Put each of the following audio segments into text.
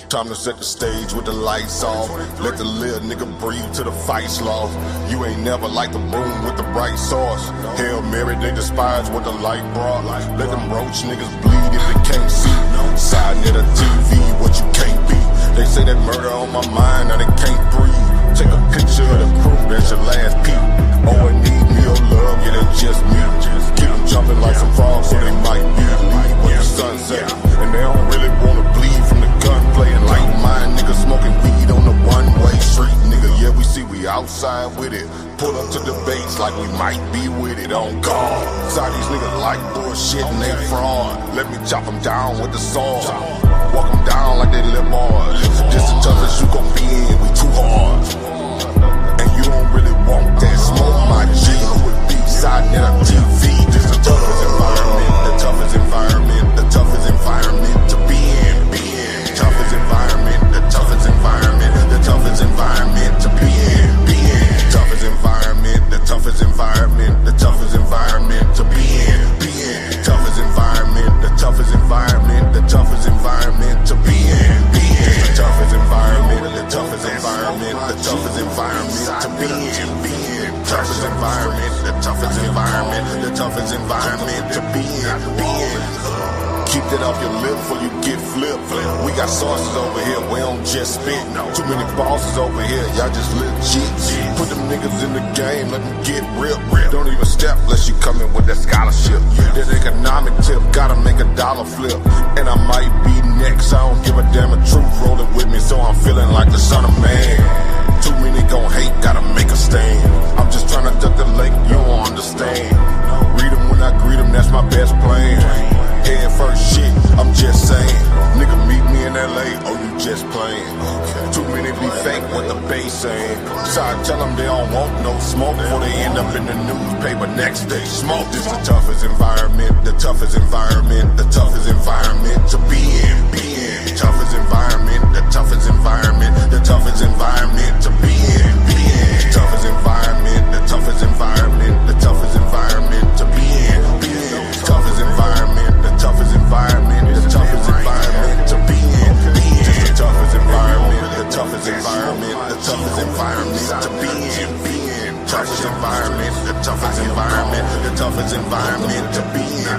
Time to set the stage with the lights off. Let the little nigga breathe till the fight's lost. You ain't never like the room with the bright sauce. Hail Mary, they despise what the light brought. Let them roach niggas bleed if they can't see. sa.neter TV, what you can't be. They say that murder on my mind, now they can't breathe. Take a picture of the crew, that's your last peep. Oh, I need me your love, yeah, that's just me. Keep them jumping like some frogs, so they might be leave when the sun set. And they don't really wanna bleed from the gunplay. And like mine, niggas smoking weed on the one-way street, nigga. Yeah, we see we outside with it. Pull up to debates like we might be with it on guard. Side these niggas like bullshit and they fraud. Let me chop them down with the sword. Walk them down like they little boys. Just the toughest you gon' be in, we too hard. And you don't really want that smoke, my G. With sa.neter TV, just the toughest environment, the toughest environment, the toughest environment to be in, toughest environment, the toughest environment, the toughest environment to be in, toughest environment, the toughest environment, the toughest environment to be in, toughest environment, the toughest environment, the toughest environment to be in, the toughest environment, the toughest environment, the toughest environment to be in, toughest environment, the toughest environment, the toughest environment to be in. Keep that off your lip before you get flipped. We got sources over here, we don't just spit. Too many bosses over here, y'all just legit. Put them niggas in the game, let them get real. Don't even step unless you come in with that scholarship. That economic tip, gotta make a dollar flip. And I might be next, I don't give a damn, a truth rolling with me, so I'm feeling like the son of man. Too many gon' hate, gotta make a stand. I'm just trying to duck the lake, you don't understand. Read them when I greet them, that's my best plan. Head first shit, I'm just saying. Nigga meet me in LA, oh you just playing. Too many be fake what the base saying. So I tell them they don't want no smoke before they end up in the newspaper next day. Smoke. This the toughest environment, the toughest environment, the toughest environment to be in. Toughest environment, the toughest environment, the toughest environment to be in. Toughest environment, the toughest environment, the toughest environment to be in. Toughest environment, the toughest environment, the toughest environment to be in. The toughest environment, the toughest environment, the toughest environment to be in. Toughest environment, the toughest environment, the toughest environment to be in.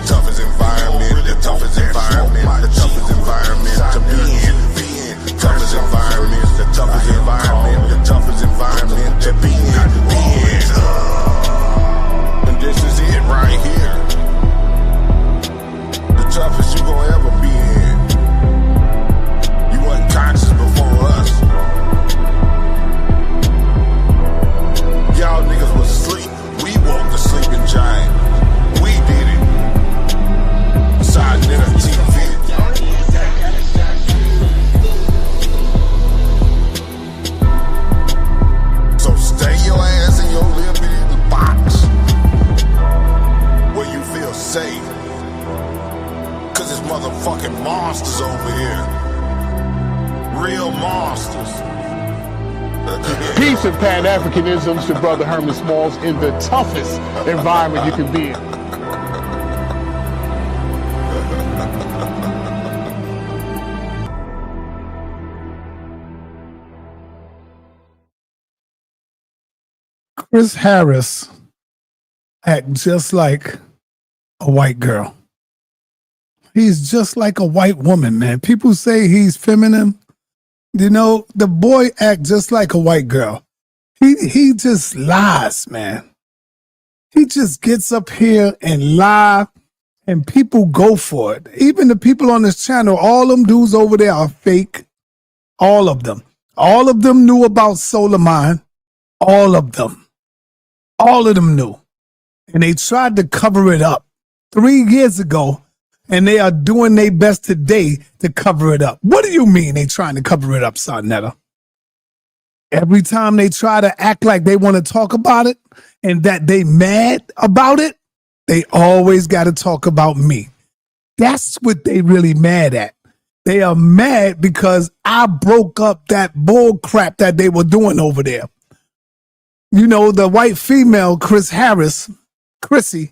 Toughest environment, the toughest environment, the toughest environment to be in. Toughest environment, the toughest environment, the toughest environment to be in. And this is it right here. The toughest you gon' ever be in. You wasn't conscious before us. Y'all niggas was asleep. We woke the sleeping giant. We did it. sa.neter TV. So stay your ass in your little bitty box where you feel safe. Cause there's motherfucking monsters over here. Real monsters. Peace and Pan-Africanism to Brother Herman Smalls in the toughest environment you can be in. Chris Harris act just like a white girl. He's just like a white woman, man. People say he's feminine. You know, the boy act just like a white girl. He just lies, man. He just gets up here and lie, and people go for it. Even the people on this channel, all them dudes over there are fake. All of them. All of them knew about Solarmind. All of them. All of them knew. And they tried to cover it up 3 years ago, and they are doing their best today to cover it up. What do you mean they trying to cover it up, sa.neter? Every time they try to act like they want to talk about it and that they mad about it, they always got to talk about me. That's what they really mad at. They are mad because I broke up that bull crap that they were doing over there. You know, the white female, Chris Harris, Chrissy,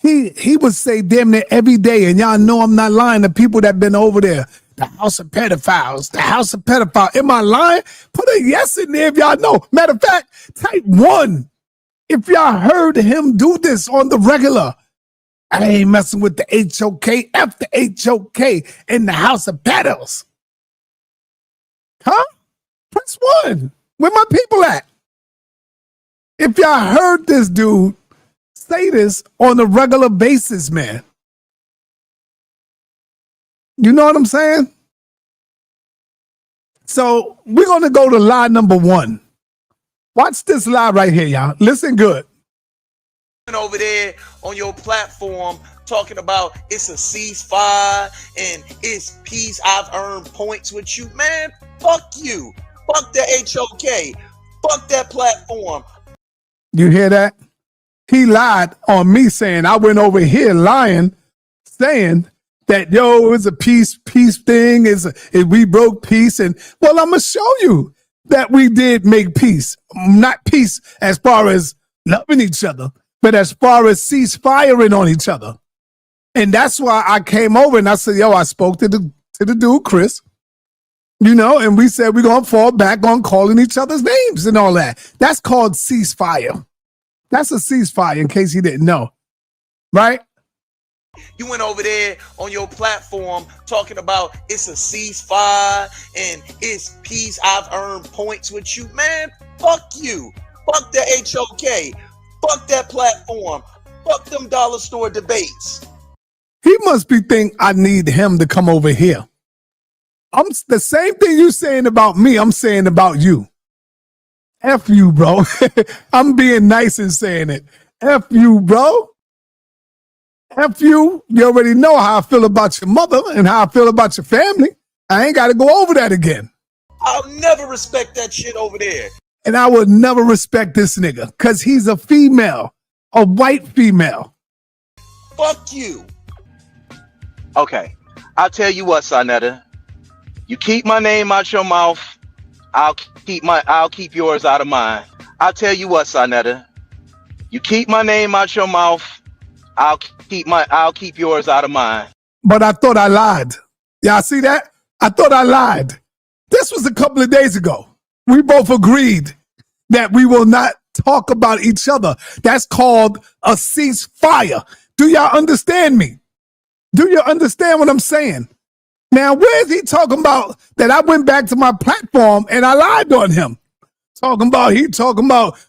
he would say damn near every day, and y'all know I'm not lying, the people that been over there, The house of pedophiles. The house of pedophiles. Am I lying? Put a yes in there if y'all know. Matter of fact, type 1 if y'all heard him do this on the regular. I ain't messing with the HOK. F the HOK in the house of pedos. Huh? Press 1. Where my people at? If y'all heard this dude say this on a regular basis, man. You know what I'm saying? So we're going to go to lie number 1. Watch this lie right here, y'all. Listen good. Over there on your platform talking about it's a ceasefire and it's peace. I've earned points with you, man. Fuck you. Fuck the HOK. Fuck that platform. You hear that? He lied on me saying I went over here lying, saying that it was a peace thing. We broke peace, and well, I'm gonna show you that we did make peace. Not peace as far as loving each other, but as far as ceasefiring on each other. And that's why I came over and I said, I spoke to the dude, Chris, and we said we're going to fall back on calling each other's names and all that. That's called ceasefire. That's a ceasefire, in case you didn't know. Right? You went over there on your platform talking about it's a ceasefire and it's peace. I've earned points with you, man. Fuck you. Fuck the HOK. Fuck that platform. Fuck them dollar store debates. He must be think I need him to come over here. I'm the same thing you saying about me, I'm saying about you. F you, bro. I'm being nice and saying it. F you, bro. F you. You already know how I feel about your mother and how I feel about your family. I ain't got to go over that again. I'll never respect that shit over there. And I would never respect this nigga because he's a female, a white female. Fuck you. Okay, I'll tell you what, sa.neter. You keep my name out your mouth, I'll keep yours out of mine. I'll tell you what, sa.neter. You keep my name out your mouth, I'll keep yours out of mine. But I thought I lied. Y'all see that? I thought I lied. This was a couple of days ago. We both agreed that we will not talk about each other. That's called a ceasefire. Do y'all understand me? Do you understand what I'm saying? Now, where is he talking about that I went back to my platform and I lied on him? He talking about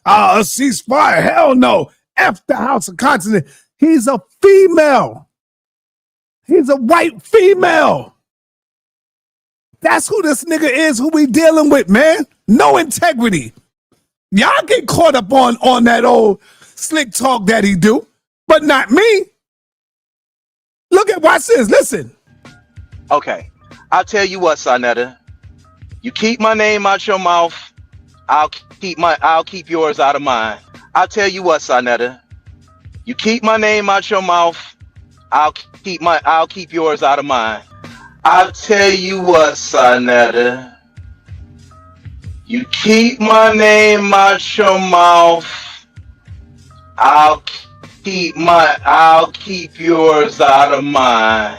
a ceasefire. Hell no. F the House of Constant. He's a female. He's a white female. That's who this nigga is, who we dealing with, man. No integrity. Y'all get caught up on that old slick talk that he do, but not me. Watch this, listen. Okay, I'll tell you what, sa.neter. You keep my name out your mouth, I'll keep yours out of mine. I'll tell you what, sa.neter. You keep my name out your mouth, I'll keep yours out of mine. I'll tell you what, sa.neter. You keep my name out your mouth, I'll keep yours out of mine.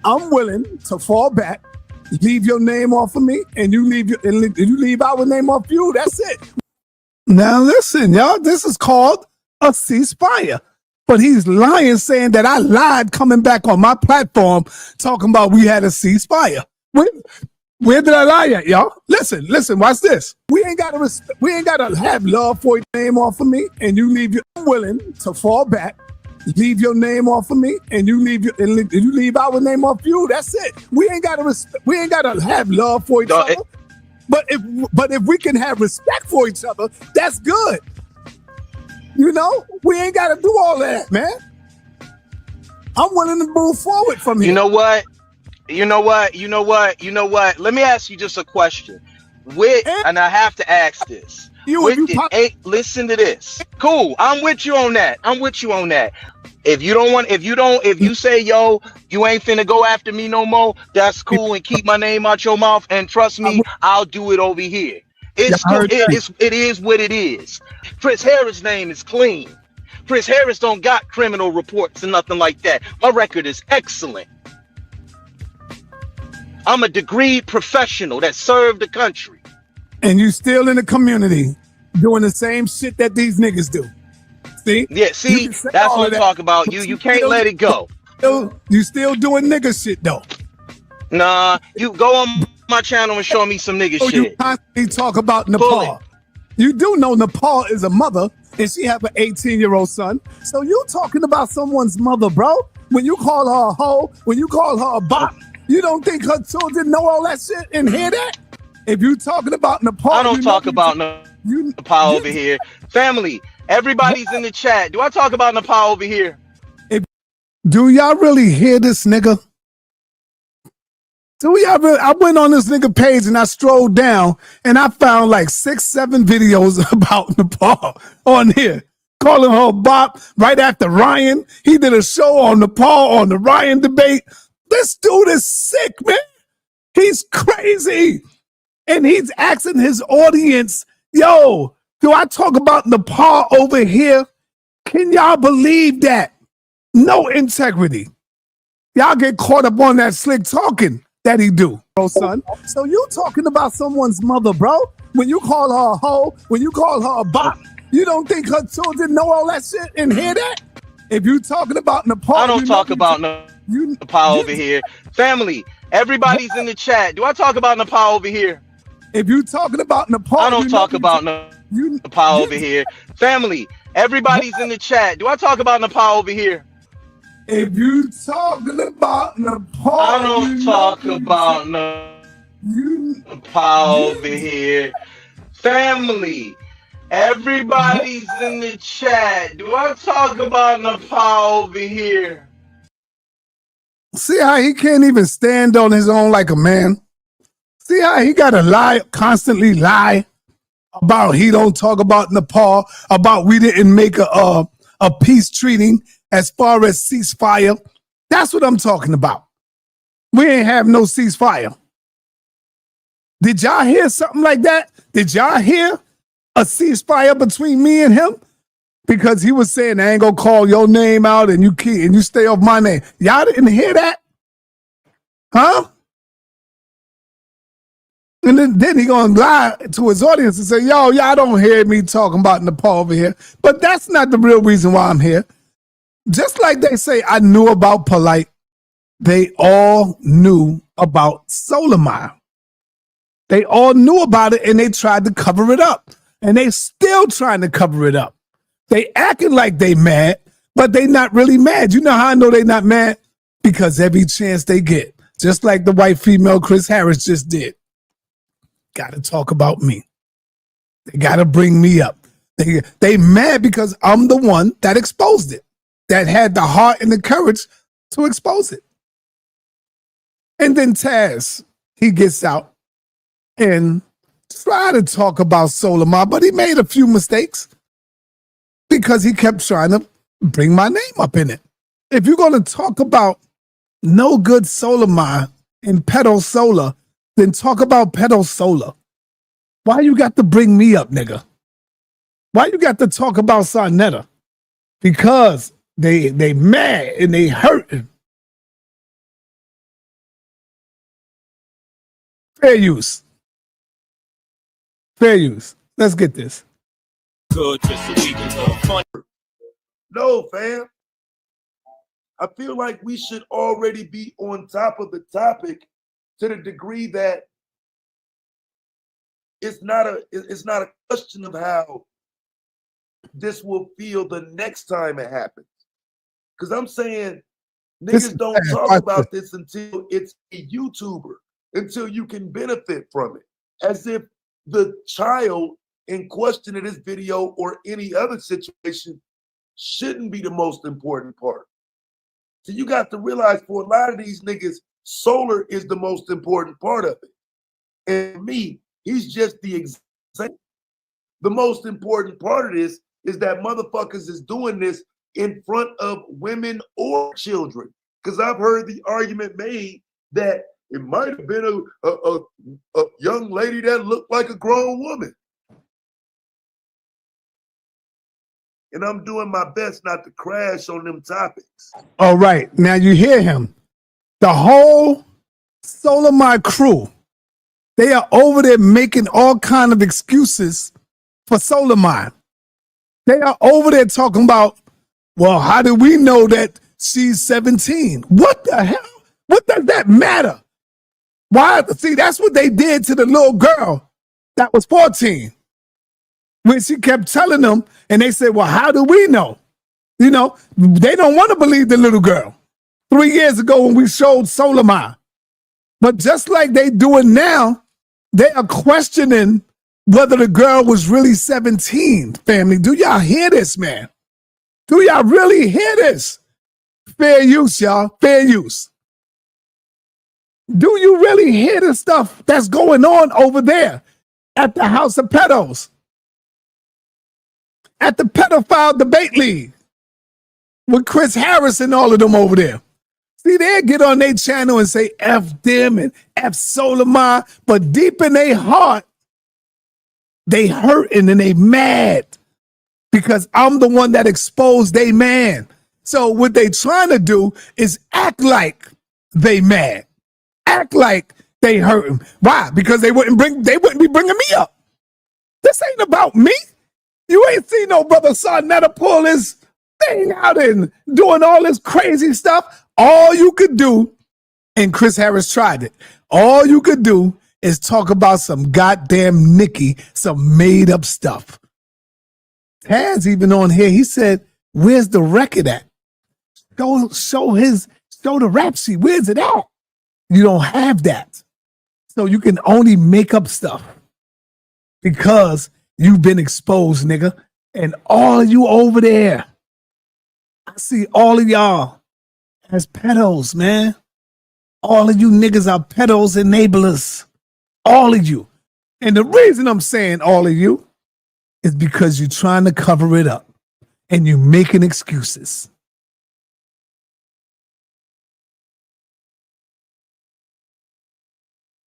I'm willing to fall back, leave your name off of me, and you leave our name off you. That's it. Now listen, y'all, this is called a ceasefire. But he's lying, saying that I lied coming back on my platform talking about we had a ceasefire. Where did I lie at, y'all? Listen, watch this. We ain't gotta have love for your name off of me, and I'm willing to fall back, leave your name off of me, and you leave our name off you. That's it. We ain't gotta have love for each other. But if we can have respect for each other, that's good. We ain't gotta do all that, man. I'm willing to move forward from here. You know what? Let me ask you just a question. And I have to ask this. Listen to this. Cool. I'm with you on that. If you say, yo, you ain't finna go after me no more, that's cool, and keep my name out your mouth, and trust me, I'll do it over here. It's cool. It is what it is. Chris Harris' name is clean. Chris Harris don't got criminal reports and nothing like that. My record is excellent. I'm a degreed professional that served the country. And you still in the community doing the same shit that these niggas do. See? Yeah, You see, can say that's all what of I'm that, talking about. but You can't let it go. you still doing nigga shit though. Nah, you go on my channel and show me some nigga So you shit. constantly talk about Pull it. Nepal. You do know Nepal is a mother and she have an 18-year-old son. So you talking about someone's mother, bro. When you call her a hoe, when you call her a bot, you don't think her children know all that shit and hear that? If you talking about Nepal, I don't you talk know about Nepal over here. Family, everybody's in the chat. Do I talk about Nepal over here? Do y'all really hear this nigga? Do y'all really? I went on this nigga page and I strolled down and I found like 6-7 videos about Nepal on here. Calling her a bop right after Ryan. He did a show on Nepal on the Ryan debate. This dude is sick, man. He's crazy. And he's asking his audience, yo, do I talk about Nepal over here? Can y'all believe that? No integrity. Y'all get caught up on that slick talking that he do, bro, son. So you talking about someone's mother, bro? When you call her a hoe, when you call her a bop, you don't think her children know all that shit and hear that? If you talking about Nepal, I don't talk about Nepal over here. Family, everybody's in the chat. Do I talk about Nepal over here? If you talking about Nepal, I don't talk about Nepal over here. Family, everybody's in the chat. Do I talk about Nepal over here? If you talking about Nepal, I don't talk about Nepal over here. Family, everybody's in the chat. Do I talk about Nepal over here? See how he can't even stand on his own like a man? See how he gotta lie, constantly lie about he don't talk about Nepal, about we didn't make a peace treaty as far as ceasefire. That's what I'm talking about. We ain't have no ceasefire. Did y'all hear something like that? Did y'all hear a ceasefire between me and him? Because he was saying, I ain't gonna call your name out and you stay off my name. Y'all didn't hear that? Huh? And then he gonna lie to his audience and say, yo, y'all don't hear me talking about Nepal over here. But that's not the real reason why I'm here. Just like they say I knew about Polite, they all knew about Solarmind. They all knew about it and they tried to cover it up. And they still trying to cover it up. They acting like they mad, but they not really mad. You know how I know they not mad? Because every chance they get, just like the white female Chris Harris just did, got to talk about me. They got to bring me up. They mad because I'm the one that exposed it, that had the heart and the courage to expose it. And then Taz, he gets out and try to talk about Solarmind, but he made a few mistakes because he kept trying to bring my name up in it. If you're going to talk about no good Solarmind and pedo solar, then talk about pedo solar. Why you got to bring me up, nigga? Why you got to talk about sa.neter? Because they mad and they hurting. Fair use. Fair use. Let's get this. Good, just so we can fun. No, fam. I feel like we should already be on top of the topic to the degree that it's not a question of how this will feel the next time it happens. Because I'm saying niggas don't talk about this until it's a YouTuber, until you can benefit from it. As if the child in question of this video or any other situation shouldn't be the most important part. So you got to realize for a lot of these niggas, solar is the most important part of it. And me, he's just the example. The most important part of this is that motherfuckers is doing this in front of women or children. Because I've heard the argument made that it might have been a young lady that looked like a grown woman. And I'm doing my best not to crash on them topics. All right. Now you hear him. The whole Solarmind crew, they are over there making all kind of excuses for Solarmind. They are over there talking about, well, how do we know that she's 17? What the hell? What does that matter? Why? See, that's what they did to the little girl that was 14. When she kept telling them, and they said, well, how do we know? You know, they don't want to believe the little girl. 3 years ago when we showed Solarmind. But just like they do it now, they are questioning whether the girl was really 17, family. Do y'all hear this, man? Do y'all really hear this? Fair use, y'all. Fair use. Do you really hear the stuff that's going on over there at the House of Pedos? At the Pedophile Debate League with Chris Harris and all of them over there. See, they'll get on their channel and say F them and F Solarmind, but deep in their heart, they hurting and they mad because I'm the one that exposed they man. So what they trying to do is act like they mad. Act like they hurting. Why? Because they wouldn't be bringing me up. This ain't about me. You ain't seen no brother sa.neter pull his thing out and doing all this crazy stuff. All you could do, and Chris Harris tried it, all you could do is talk about some goddamn Nikki, some made up stuff. Taz even on here, he said, where's the record at? Show the rap sheet. Where's it at? You don't have that. So you can only make up stuff because you've been exposed, nigga. And all of you over there, I see all of y'all as pedos, man. All of you niggas are pedos enablers. All of you. And the reason I'm saying all of you is because you're trying to cover it up and you're making excuses.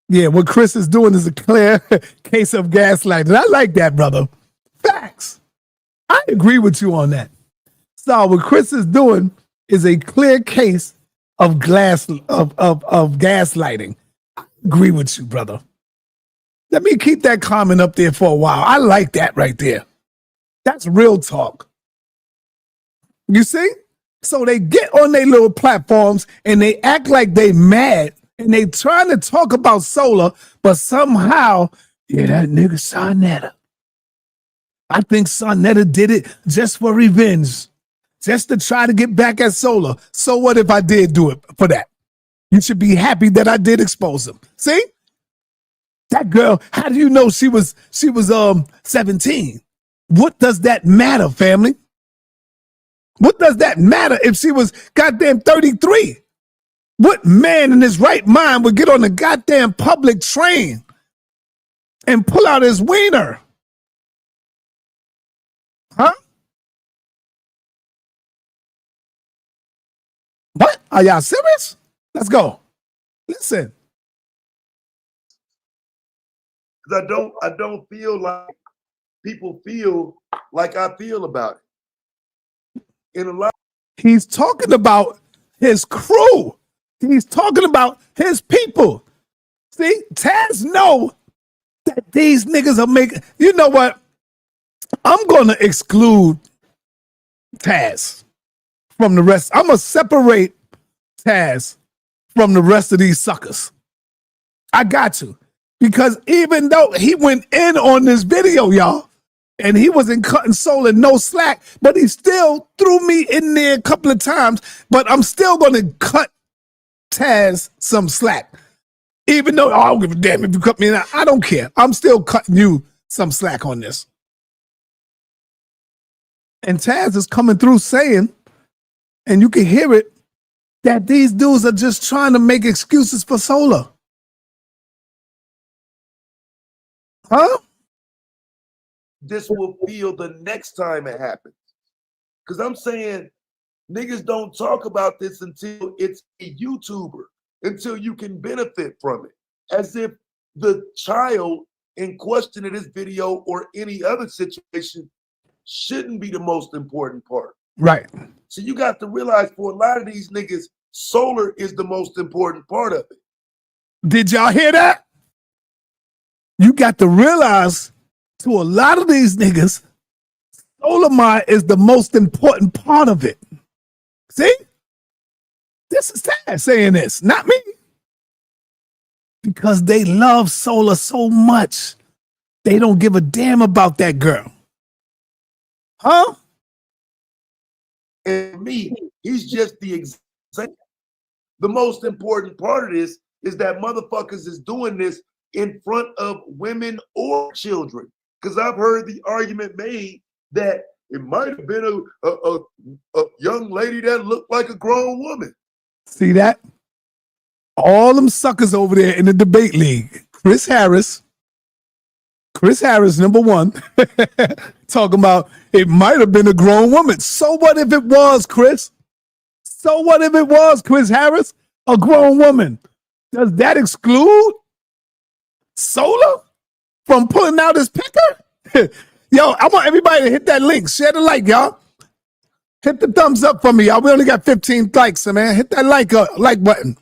Yeah, what Chris is doing is a clear case of gaslighting. I like that, brother. Facts. I agree with you on that. So what Chris is doing is a clear case of gaslighting. I agree with you, brother. Let me keep that comment up there for a while. I like that right there. That's real talk. You see? So they get on their little platforms and they act like they mad and they trying to talk about Solar, but somehow, yeah, that nigga sa.neter. I think sa.neter did it just for revenge, just to try to get back at Solar. So what if I did do it for that? You should be happy that I did expose him. See? That girl, how do you know she was 17? What does that matter, family? What does that matter if she was goddamn 33? What man in his right mind would get on the goddamn public train and pull out his wiener? Huh? What? Are y'all serious? Let's go. Listen. Because I don't feel like people feel like I feel about it. In a lot, he's talking about his crew. He's talking about his people. See, Taz know that these niggas are making. You know what? I'm gonna exclude Taz from the rest. I'm gonna separate Taz from the rest of these suckers. I got to. Because even though he went in on this video, y'all, and he wasn't cutting Solar no slack, but he still threw me in there a couple of times, but I'm still going to cut Taz some slack. Even though, I don't give a damn if you cut me in. I don't care. I'm still cutting you some slack on this. And Taz is coming through saying, and you can hear it, that these dudes are just trying to make excuses for Solar. Huh? this will feel the next time it happens. Because I'm saying niggas don't talk about this until it's a YouTuber, until you can benefit from it. As if the child in question in this video or any other situation shouldn't be the most important part. Right. So you got to realize for a lot of these niggas, Solar is the most important part of it. Did y'all hear that? You got to realize to a lot of these niggas, Solarmind is the most important part of it. See? This is Tad saying this, not me. Because they love Solar so much. They don't give a damn about that girl. Huh? And me, he's just the example. The most important part of this is that motherfuckers is doing this in front of women or children. Because I've heard the argument made that it might have been a young lady that looked like a grown woman. See that? All them suckers over there in the debate league. Chris Harris, number one, talking about it might have been a grown woman. So what if it was, Chris? So what if it was, Chris Harris, a grown woman? Does that exclude Solar from pulling out his picker? Yo, I want everybody to hit that link. Share the like, y'all. Hit the thumbs up for me, y'all. We only got 15 likes, man. Hit that like button.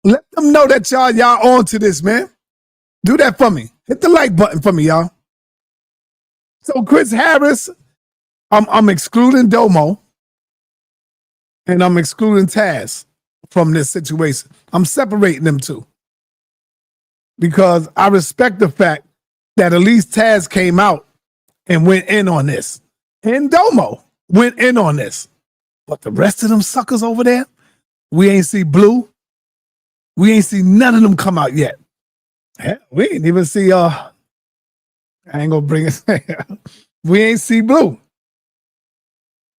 Let them know that y'all on to this, man. Do that for me. Hit the like button for me, y'all. So Chris Harris, I'm excluding Domo, and I'm excluding Taz from this situation. I'm separating them two because I respect the fact that at least Taz came out and went in on this, and Domo went in on this. But the rest of them suckers over there, we ain't see Blue. We ain't see none of them come out yet. Hell, we ain't even see I ain't gonna bring it. We ain't see Blue.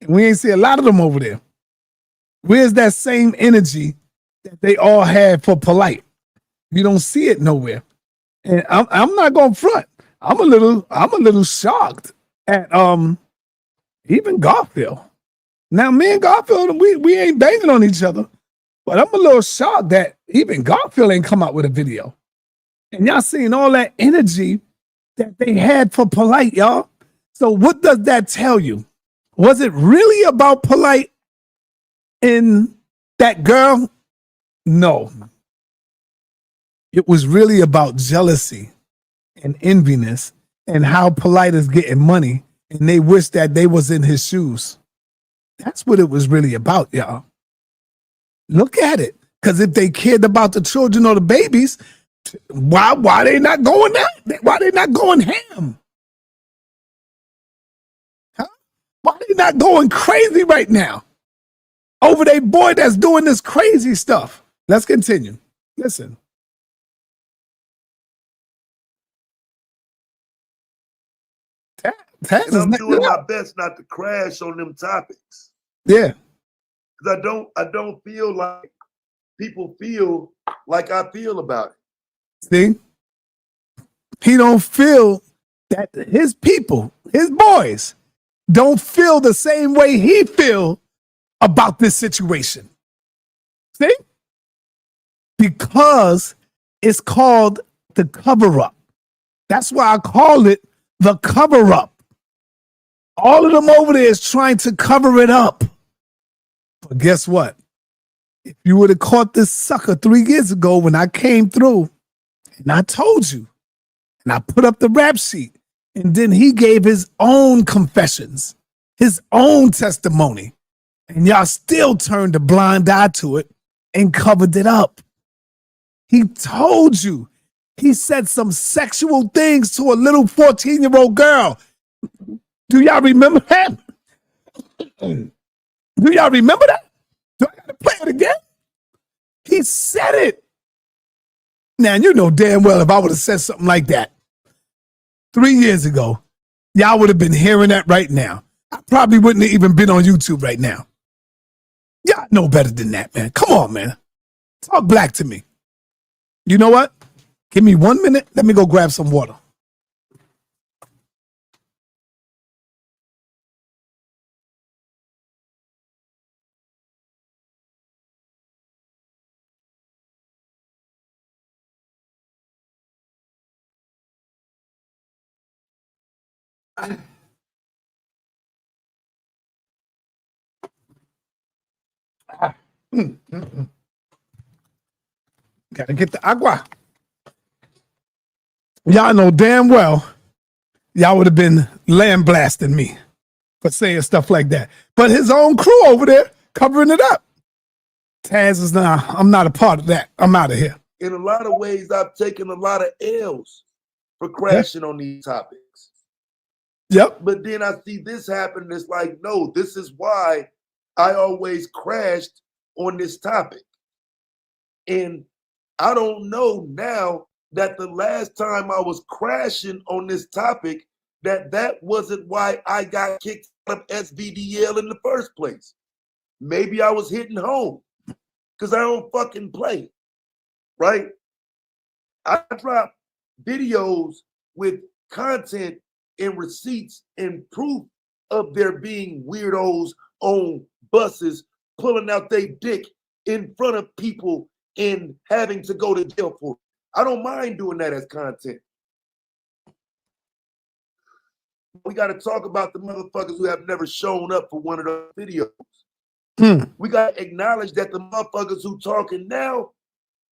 We ain't see a lot of them over there. Where's that same energy that they all had for Polite? You don't see it nowhere. And I'm not gonna front. I'm a little shocked at even Garfield. Now me and Garfield, we ain't banging on each other, but I'm a little shocked that even Garfield ain't come out with a video. And y'all seeing all that energy that they had for Polite, y'all. So what does that tell you? Was it really about Polite and that girl? No. It was really about jealousy and enviness and how Polite is getting money and they wish that they was in his shoes. That's what it was really about, y'all. Look at it. Because if they cared about the children or the babies, why they not going there? Why they not going ham? Huh? Why they not going crazy right now over their boy that's doing this crazy stuff? Let's continue. Listen. And I'm doing my best not to crash on them topics. Yeah. Because I don't feel like people feel like I feel about it. See? He don't feel that his people, his boys, don't feel the same way he feel about this situation. See? Because it's called the cover-up. That's why I call it the cover-up. All of them over there is trying to cover it up. But guess what? If you would have caught this sucker 3 years ago when I came through and I told you, and I put up the rap sheet, and then he gave his own confessions, his own testimony, and y'all still turned a blind eye to it and covered it up. He told you. He said some sexual things to a little 14-year-old girl. Do y'all remember that? Do y'all remember that? Do I gotta play it again? He said it. Now, you know damn well if I would have said something like that 3 years ago, y'all would have been hearing that right now. I probably wouldn't have even been on YouTube right now. Y'all know better than that, man. Come on, man. Talk black to me. You know what? Give me 1 minute. Let me go grab some water. Gotta get the agua. Y'all know damn well y'all would have been lambasting me for saying stuff like that. But his own crew over there covering it up. Taz is not, I'm not a part of that. I'm out of here. In a lot of ways, I've taken a lot of L's for crashing on these topics. Yep. But then I see this happen. It's like, no, this is why I always crashed on this topic. And I don't know now that the last time I was crashing on this topic, that wasn't why I got kicked out of SVDL in the first place. Maybe I was hitting home because I don't fucking play, right? I drop videos with content and receipts and proof of there being weirdos on buses pulling out their dick in front of people and having to go to jail for it. I don't mind doing that as content. We got to talk about the motherfuckers who have never shown up for one of those videos. We got to acknowledge that the motherfuckers who talking now,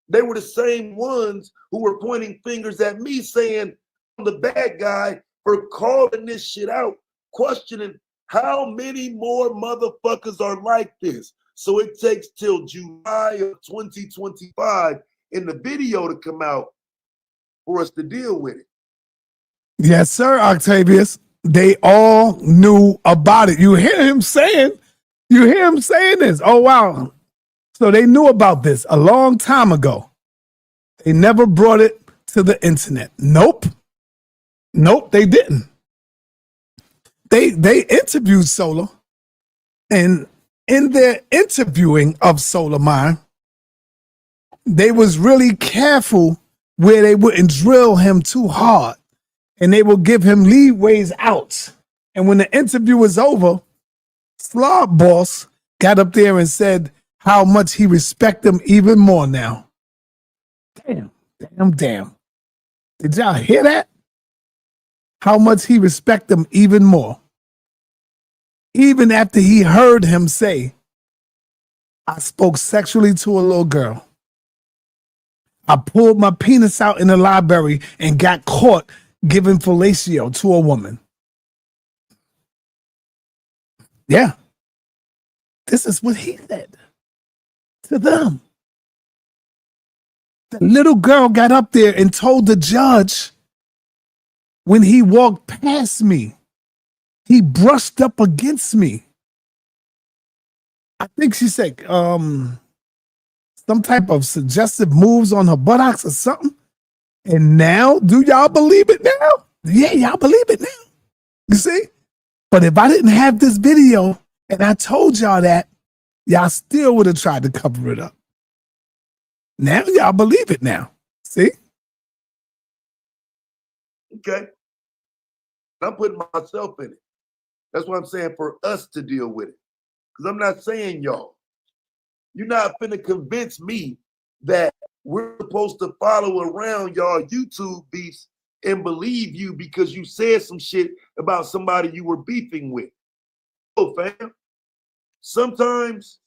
they were the same ones who were pointing fingers at me saying I'm the bad guy for calling this shit out, questioning how many more motherfuckers are like this. So it takes till July of 2025 in the video to come out for us to deal with it. Yes, sir, Octavius. They all knew about it. You hear him saying this. Oh, wow. So they knew about this a long time ago. They never brought it to the internet. Nope, they didn't. They interviewed Solar, and in their interviewing of Solarmind, they was really careful where they wouldn't drill him too hard, and they would give him leeways out. And when the interview was over, Slob Boss got up there and said how much he respect him even more now. Damn. Did y'all hear that? How much he respect him even more. Even after he heard him say, I spoke sexually to a little girl. I pulled my penis out in the library and got caught giving fellatio to a woman. Yeah. This is what he said to them. The little girl got up there and told the judge when he walked past me, he brushed up against me. I think she said some type of suggestive moves on her buttocks or something. And now, do y'all believe it now? Yeah, y'all believe it now. You see? But if I didn't have this video and I told y'all that, y'all still would have tried to cover it up. Now y'all believe it now. See? Okay. I'm putting myself in it. That's what I'm saying, for us to deal with it. Because I'm not saying y'all. You're not finna convince me that we're supposed to follow around y'all YouTube beefs and believe you because you said some shit about somebody you were beefing with. Oh, fam. Sometimes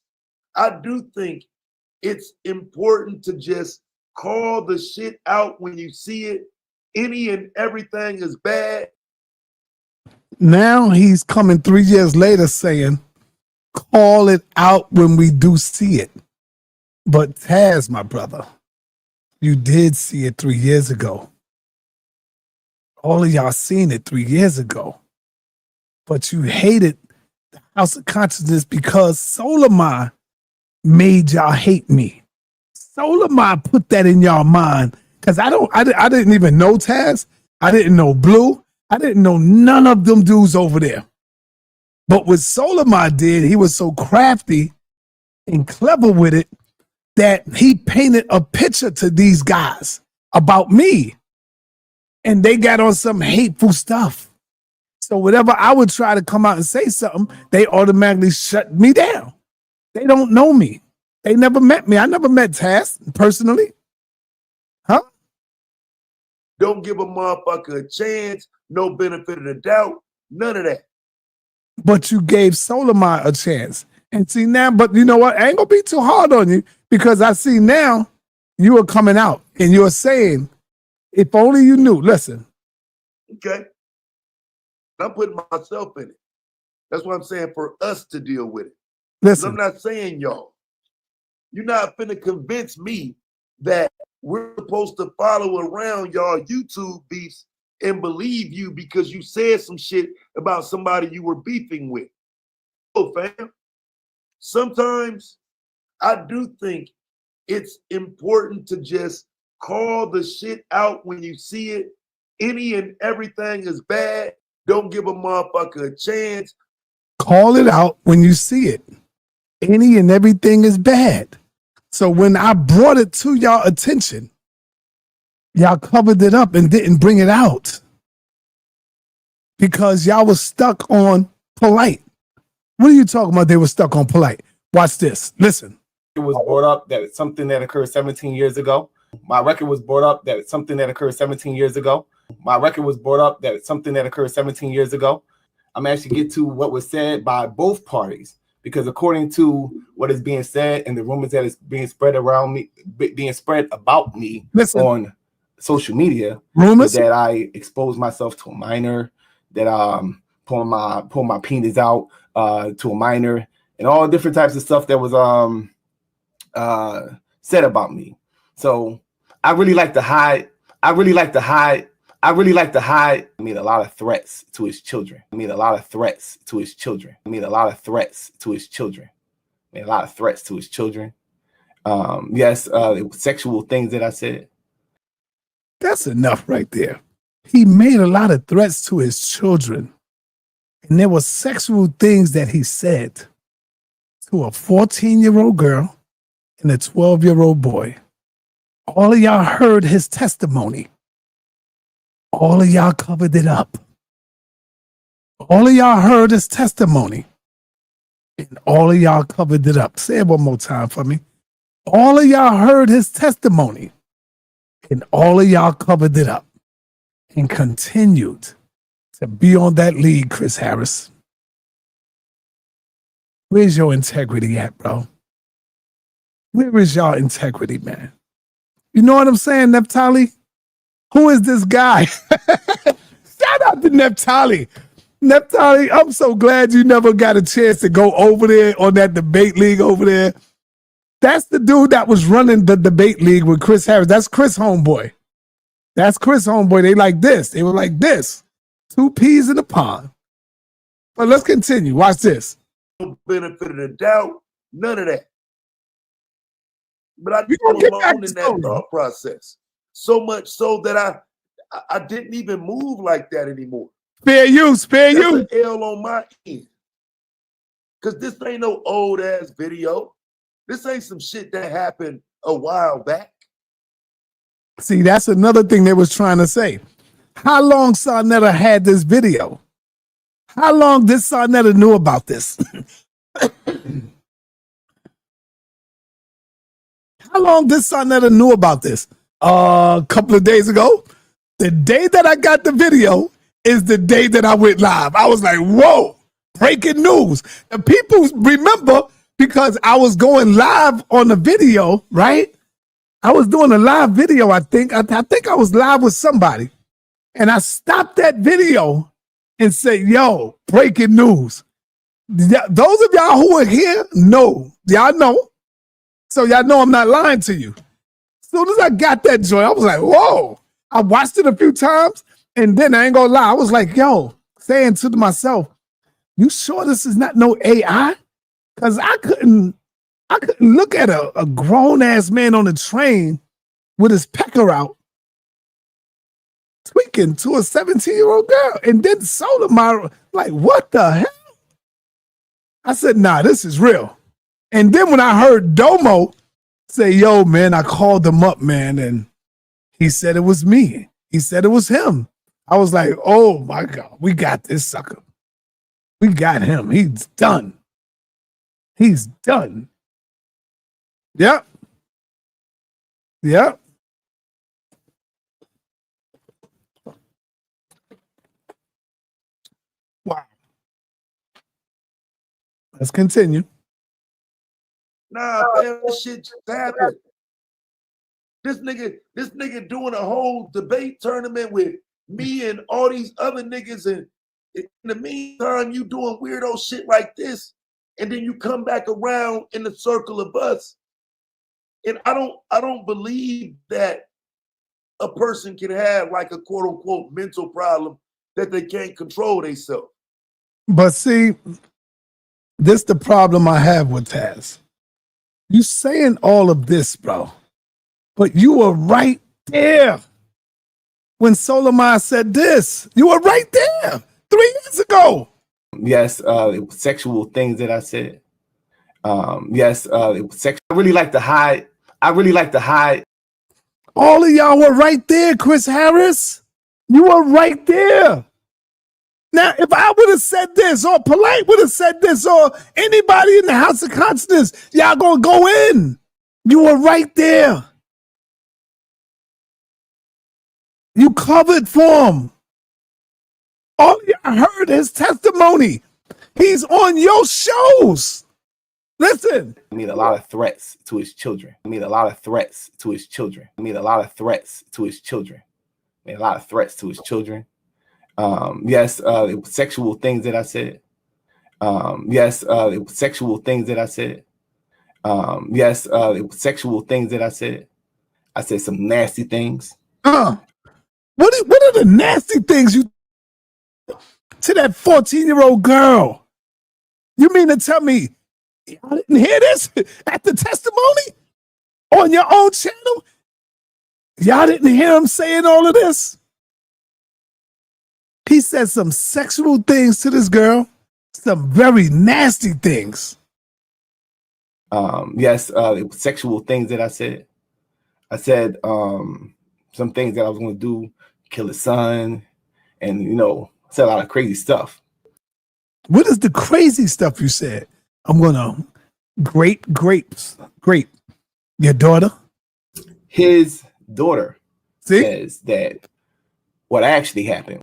I do think it's important to just call the shit out when you see it. Any and everything is bad. Now he's coming 3 years later saying, call it out when we do see it. But Taz, my brother, you did see it 3 years ago. All of y'all seen it 3 years ago. But you hated the House of Consciousness because Solarmind made y'all hate me. Solarmind put that in y'all mind. Because I didn't even know Taz. I didn't know Blue. I didn't know none of them dudes over there. But what Solarmind did, he was so crafty and clever with it that he painted a picture to these guys about me. And they got on some hateful stuff. So whenever I would try to come out and say something, they automatically shut me down. They don't know me. They never met me. I never met Taz personally. Huh? Don't give a motherfucker a chance. No benefit of the doubt. None of that. But you gave Solarmind a chance. And see now, but you know what? I ain't gonna be too hard on you because I see now You were coming out and you were saying, if only you knew. Listen. Okay. I'm putting myself in it. That's what I'm saying, for us to deal with it. Listen. I'm not saying y'all. You're not finna convince me that we're supposed to follow around y'all YouTube beefs and believe you because you said some shit about somebody you were beefing with. Oh, fam. Sometimes I do think it's important to just call the shit out when you see it. Any and everything is bad. Don't give a motherfucker a chance. Call it out when you see it. Any and everything is bad. So when I brought it to y'all attention, y'all covered it up and didn't bring it out because y'all was stuck on polite. What are you talking about? They were stuck on polite. Watch this. Listen. It was brought up that it's something that occurred 17 years ago. My record was brought up that it's something that occurred 17 years ago. My record was brought up that it's something that occurred 17 years ago. I'm actually get to what was said by both parties, because according to what is being said and the rumors that is being spread around me, being spread about me on social media, rumors that I exposed myself to a minor, that pull my penis out to a minor, and all different types of stuff that was said about me. So I really like to hide. I made a lot of threats to his children. Made a lot of threats to his children. Yes, it was sexual things that I said. That's enough right there. He made a lot of threats to his children. And there were sexual things that he said to a 14-year-old girl and a 12-year-old boy. All of y'all heard his testimony. All of y'all covered it up. All of y'all heard his testimony. And all of y'all covered it up. Say it one more time for me. All of y'all heard his testimony. And all of y'all covered it up. And continued to be on that lead, Chris Harris. Where's your integrity at, bro? Where is y'all integrity, man? You know what I'm saying, Neftali? Who is this guy? Shout out to Neftali. Neftali, I'm so glad you never got a chance to go over there on that debate league over there. That's the dude that was running the debate league with Chris Harris. That's Chris homeboy. They like this. They were like this. 2 peas in a pod. But let's continue. Watch this. No benefit of the doubt. None of that. But I We gonna was get back alone in to that it. thought process. So much so that I didn't even move like that anymore. Spare you. That's an L on my end. Because this ain't no old ass video. This ain't some shit that happened a while back. See, that's another thing they was trying to say. How long sa.neter had this video? How long did sa.neter knew about this? How long did sa.neter knew about this? A couple of days ago. The day that I got the video is the day that I went live. I was like, whoa, breaking news. The people remember because I was going live on the video, right? I was doing a live video, I think. I think I was live with somebody. And I stopped that video and said, yo, breaking news. Those of y'all who are here know. Y'all know. So y'all know I'm not lying to you. As soon as I got that joint, I was like, whoa. I watched it a few times, and then I ain't gonna lie. I was like, yo, saying to myself, you sure this is not no AI? Because I couldn't look at a grown-ass man on the train with his pecker out tweaking to a 17-year-old girl. And then Solarmind, like, what the hell? I said, nah, this is real. And then when I heard Domo say, yo, man, I called him up, man, and he said it was me. He said it was him. I was like, oh, my God, we got this sucker. We got him. He's done. He's done. Yep. Yep. Wow. Let's continue. Nah, man, this shit just happened. This nigga doing a whole debate tournament with me and all these other niggas, and in the meantime, you doing weirdo shit like this, and then you come back around in the circle of us. And I don't believe that a person can have like a quote unquote mental problem that they can't control themselves. But see, this the problem I have with Taz. You saying all of this, bro, but you were right there when Solarmind said this. You were right there 3 years ago. Yes, it was sexual things that I said. Yes, it was sexual. I really like to hide. All of y'all were right there, Chris Harris. You were right there. Now, if I would have said this, or Polite would have said this, or anybody in the House of Consciousness, y'all gonna go in. You were right there. You covered for him. All y'all heard his testimony. He's on your shows. Listen. I made a lot of threats to his children. Made a lot of threats to his children. Made a lot of threats to his children. Yes, it was sexual things that I said. Yes, it was sexual things that I said. Yes, it was sexual things that I said. I said some nasty things. What are the nasty things you to that 14-year-old girl? You mean to tell me y'all didn't hear this at the testimony on your own channel? Y'all didn't hear him saying all of this? He said some sexual things to this girl, some very nasty things. Yes, it was sexual things that I said. I said some things that I was going to do, kill his son, and said a lot of crazy stuff. What is the crazy stuff you said? I'm gonna grape your daughter. His daughter says that what actually happened.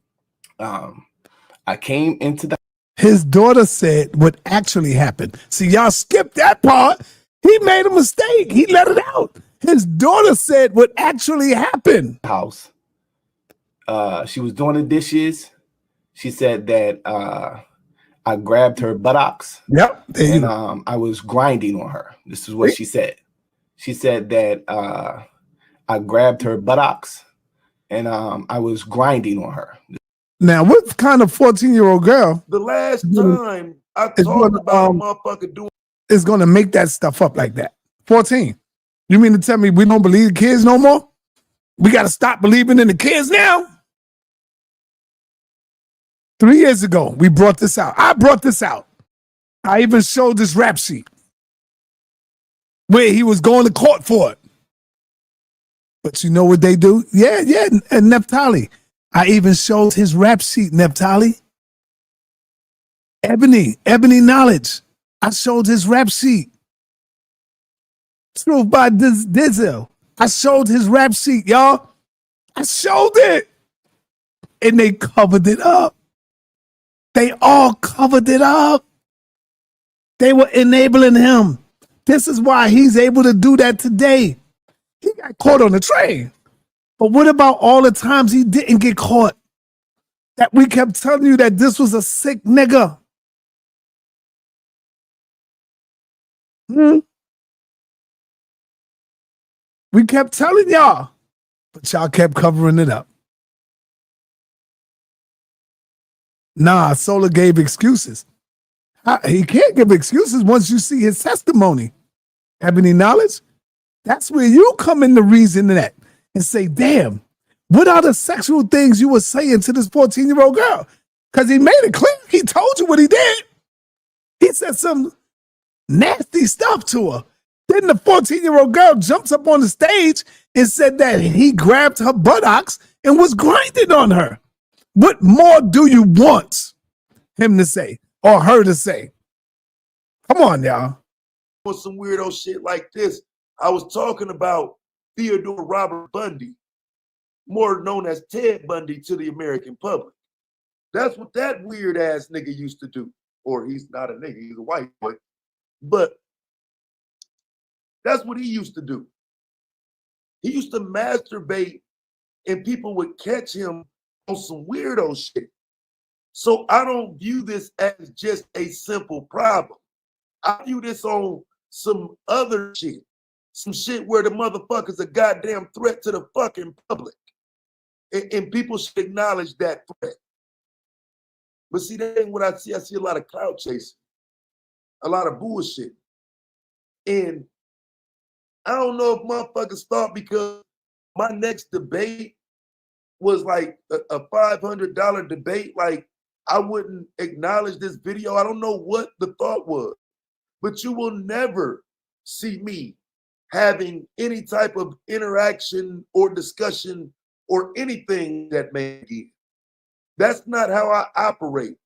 I came into the. His daughter said what actually happened. See, y'all skipped that part. He made a mistake. He let it out. His daughter said what actually happened. House. She was doing the dishes. She said that I grabbed her buttocks. Yep. And I was grinding on her. This is what she said. She said that I grabbed her buttocks and I was grinding on her. Now, what kind of 14-year-old girl? The last time I talked about a motherfucker doing is going to make that stuff up like that. 14. You mean to tell me we don't believe the kids no more? We got to stop believing in the kids now? 3 years ago, we brought this out. I brought this out. I even showed this rap sheet where he was going to court for it. But you know what they do? Yeah, and Neftali. I even showed his rap sheet, Neftali. Ebony Knowledge. I showed his rap sheet. Truth by Dizzle. I showed his rap sheet, y'all. I showed it. And they covered it up. They all covered it up. They were enabling him. This is why he's able to do that today. He got caught on the train. But what about all the times he didn't get caught? That we kept telling you that this was a sick nigga. We kept telling y'all, but y'all kept covering it up. Nah, Solar gave excuses. He can't give excuses once you see his testimony. Ebony Knowledge, that's where you come in the reason that and say, damn, what are the sexual things you were saying to this 14-year-old girl? Because he made it clear. He told you what he did. He said some nasty stuff to her. Then the 14-year-old girl jumps up on the stage and said that he grabbed her buttocks and was grinding on her. What more do you want him to say or her to say? Come on, y'all. Some weirdo shit like this. I was talking about Theodore Robert Bundy, more known as Ted Bundy to the American public. That's what that weird ass nigga used to do. Or he's not a nigga, he's a white boy. But that's what he used to do. He used to masturbate and people would catch him on some weirdo shit. So I don't view this as just a simple problem. I view this on some other shit. Some shit where the motherfucker's a goddamn threat to the fucking public. And people should acknowledge that threat. But see, that ain't what I see. I see a lot of clout chasing, a lot of bullshit. And I don't know if motherfuckers thought because my next debate was like a $500 debate, like I wouldn't acknowledge this video. I don't know what the thought was, but you will never see me having any type of interaction or discussion or anything that may be. That's not how I operate.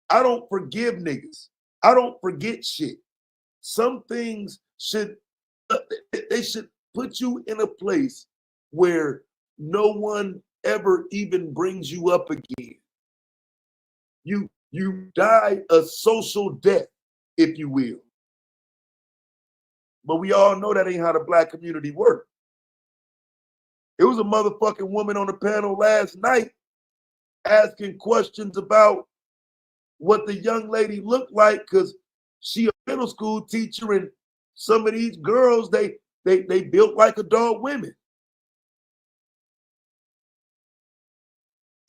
I don't forgive niggas. I don't forget shit. Some things should put you in a place where no one ever even brings you up again. You die a social death, if you will. But we all know that ain't how the black community works. It was a motherfucking woman on the panel last night asking questions about what the young lady looked like because she a middle school teacher and some of these girls, they built like adult women.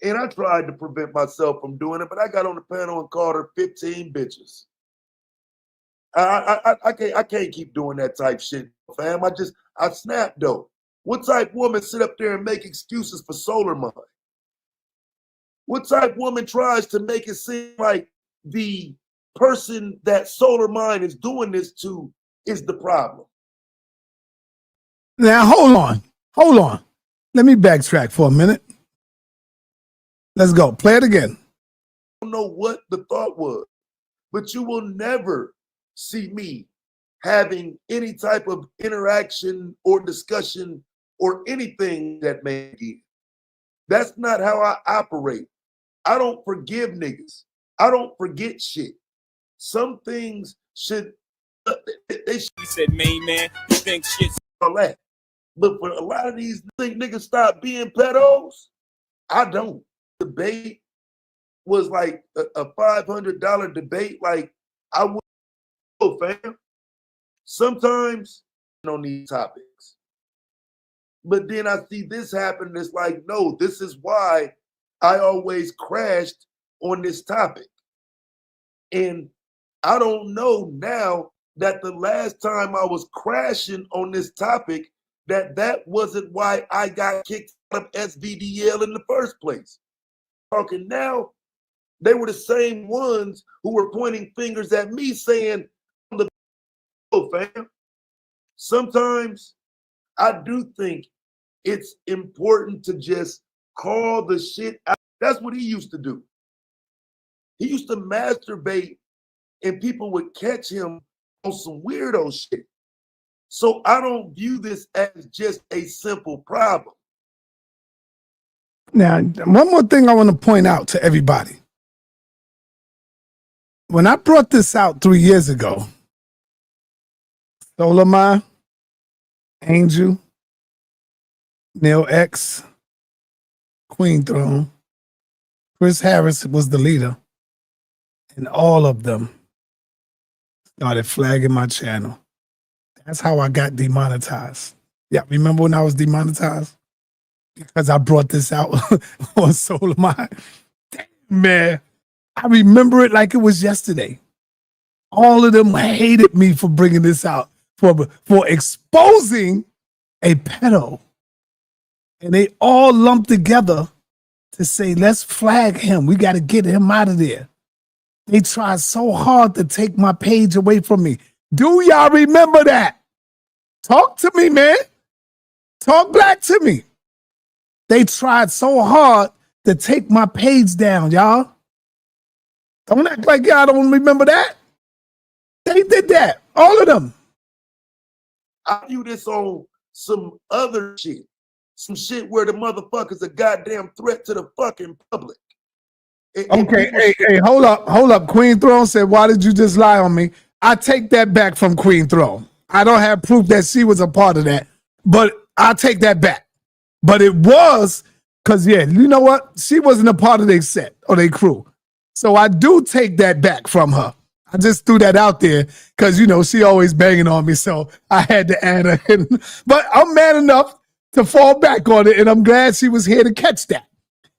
And I tried to prevent myself from doing it, but I got on the panel and called her 15 bitches. I can't keep doing that type shit, fam. I snap though. What type woman sit up there and make excuses for Solarmind? What type woman tries to make it seem like the person that Solarmind is doing this to is the problem? Now, hold on. Let me backtrack for a minute. Let's go. Play it again. I don't know what the thought was, but you will never see me having any type of interaction or discussion or anything that may be. That's not how I operate. I don't forgive niggas. I don't forget shit. Some things should, they should. He said, main man, you think shit's all that. But for a lot of these think niggas stop being pedos, I don't. Debate was like a $500 debate. Like I would go, fam. Sometimes on these topics. But then I see this happen. It's like, no, this is why I always crashed on this topic. And I don't know now that the last time I was crashing on this topic, that wasn't why I got kicked out of SVDL in the first place. Talking now, they were the same ones who were pointing fingers at me saying, fam. Sometimes I do think it's important to just call the shit out. That's what he used to do. He used to masturbate and people would catch him on some weirdo shit. So I don't view this as just a simple problem. Now, one more thing I want to point out to everybody. When I brought this out 3 years ago, Solarmind, Angel, Neil X, Queen Throne, Chris Harris was the leader, and all of them started flagging my channel. That's how I got demonetized. Yeah, remember when I was demonetized? Because I brought this out on Solarmind. Damn, man, I remember it like it was yesterday. All of them hated me for bringing this out, for exposing a pedo. And they all lumped together to say, let's flag him. We got to get him out of there. They tried so hard to take my page away from me. Do y'all remember that? Talk to me, man. Talk black to me. They tried so hard to take my page down, y'all. Don't act like y'all don't remember that. They did that. All of them. I view this on some other shit. Some shit where the motherfucker's a goddamn threat to the fucking public. Okay, hey, hold up. Queen Throne said, why did you just lie on me? I take that back from Queen Throne. I don't have proof that she was a part of that. But I'll take that back. But it was because, yeah, you know what? She wasn't a part of their set or their crew. So I do take that back from her. I just threw that out there because, you know, she always banging on me. So I had to add her in. But I'm man enough to fall back on it. And I'm glad she was here to catch that.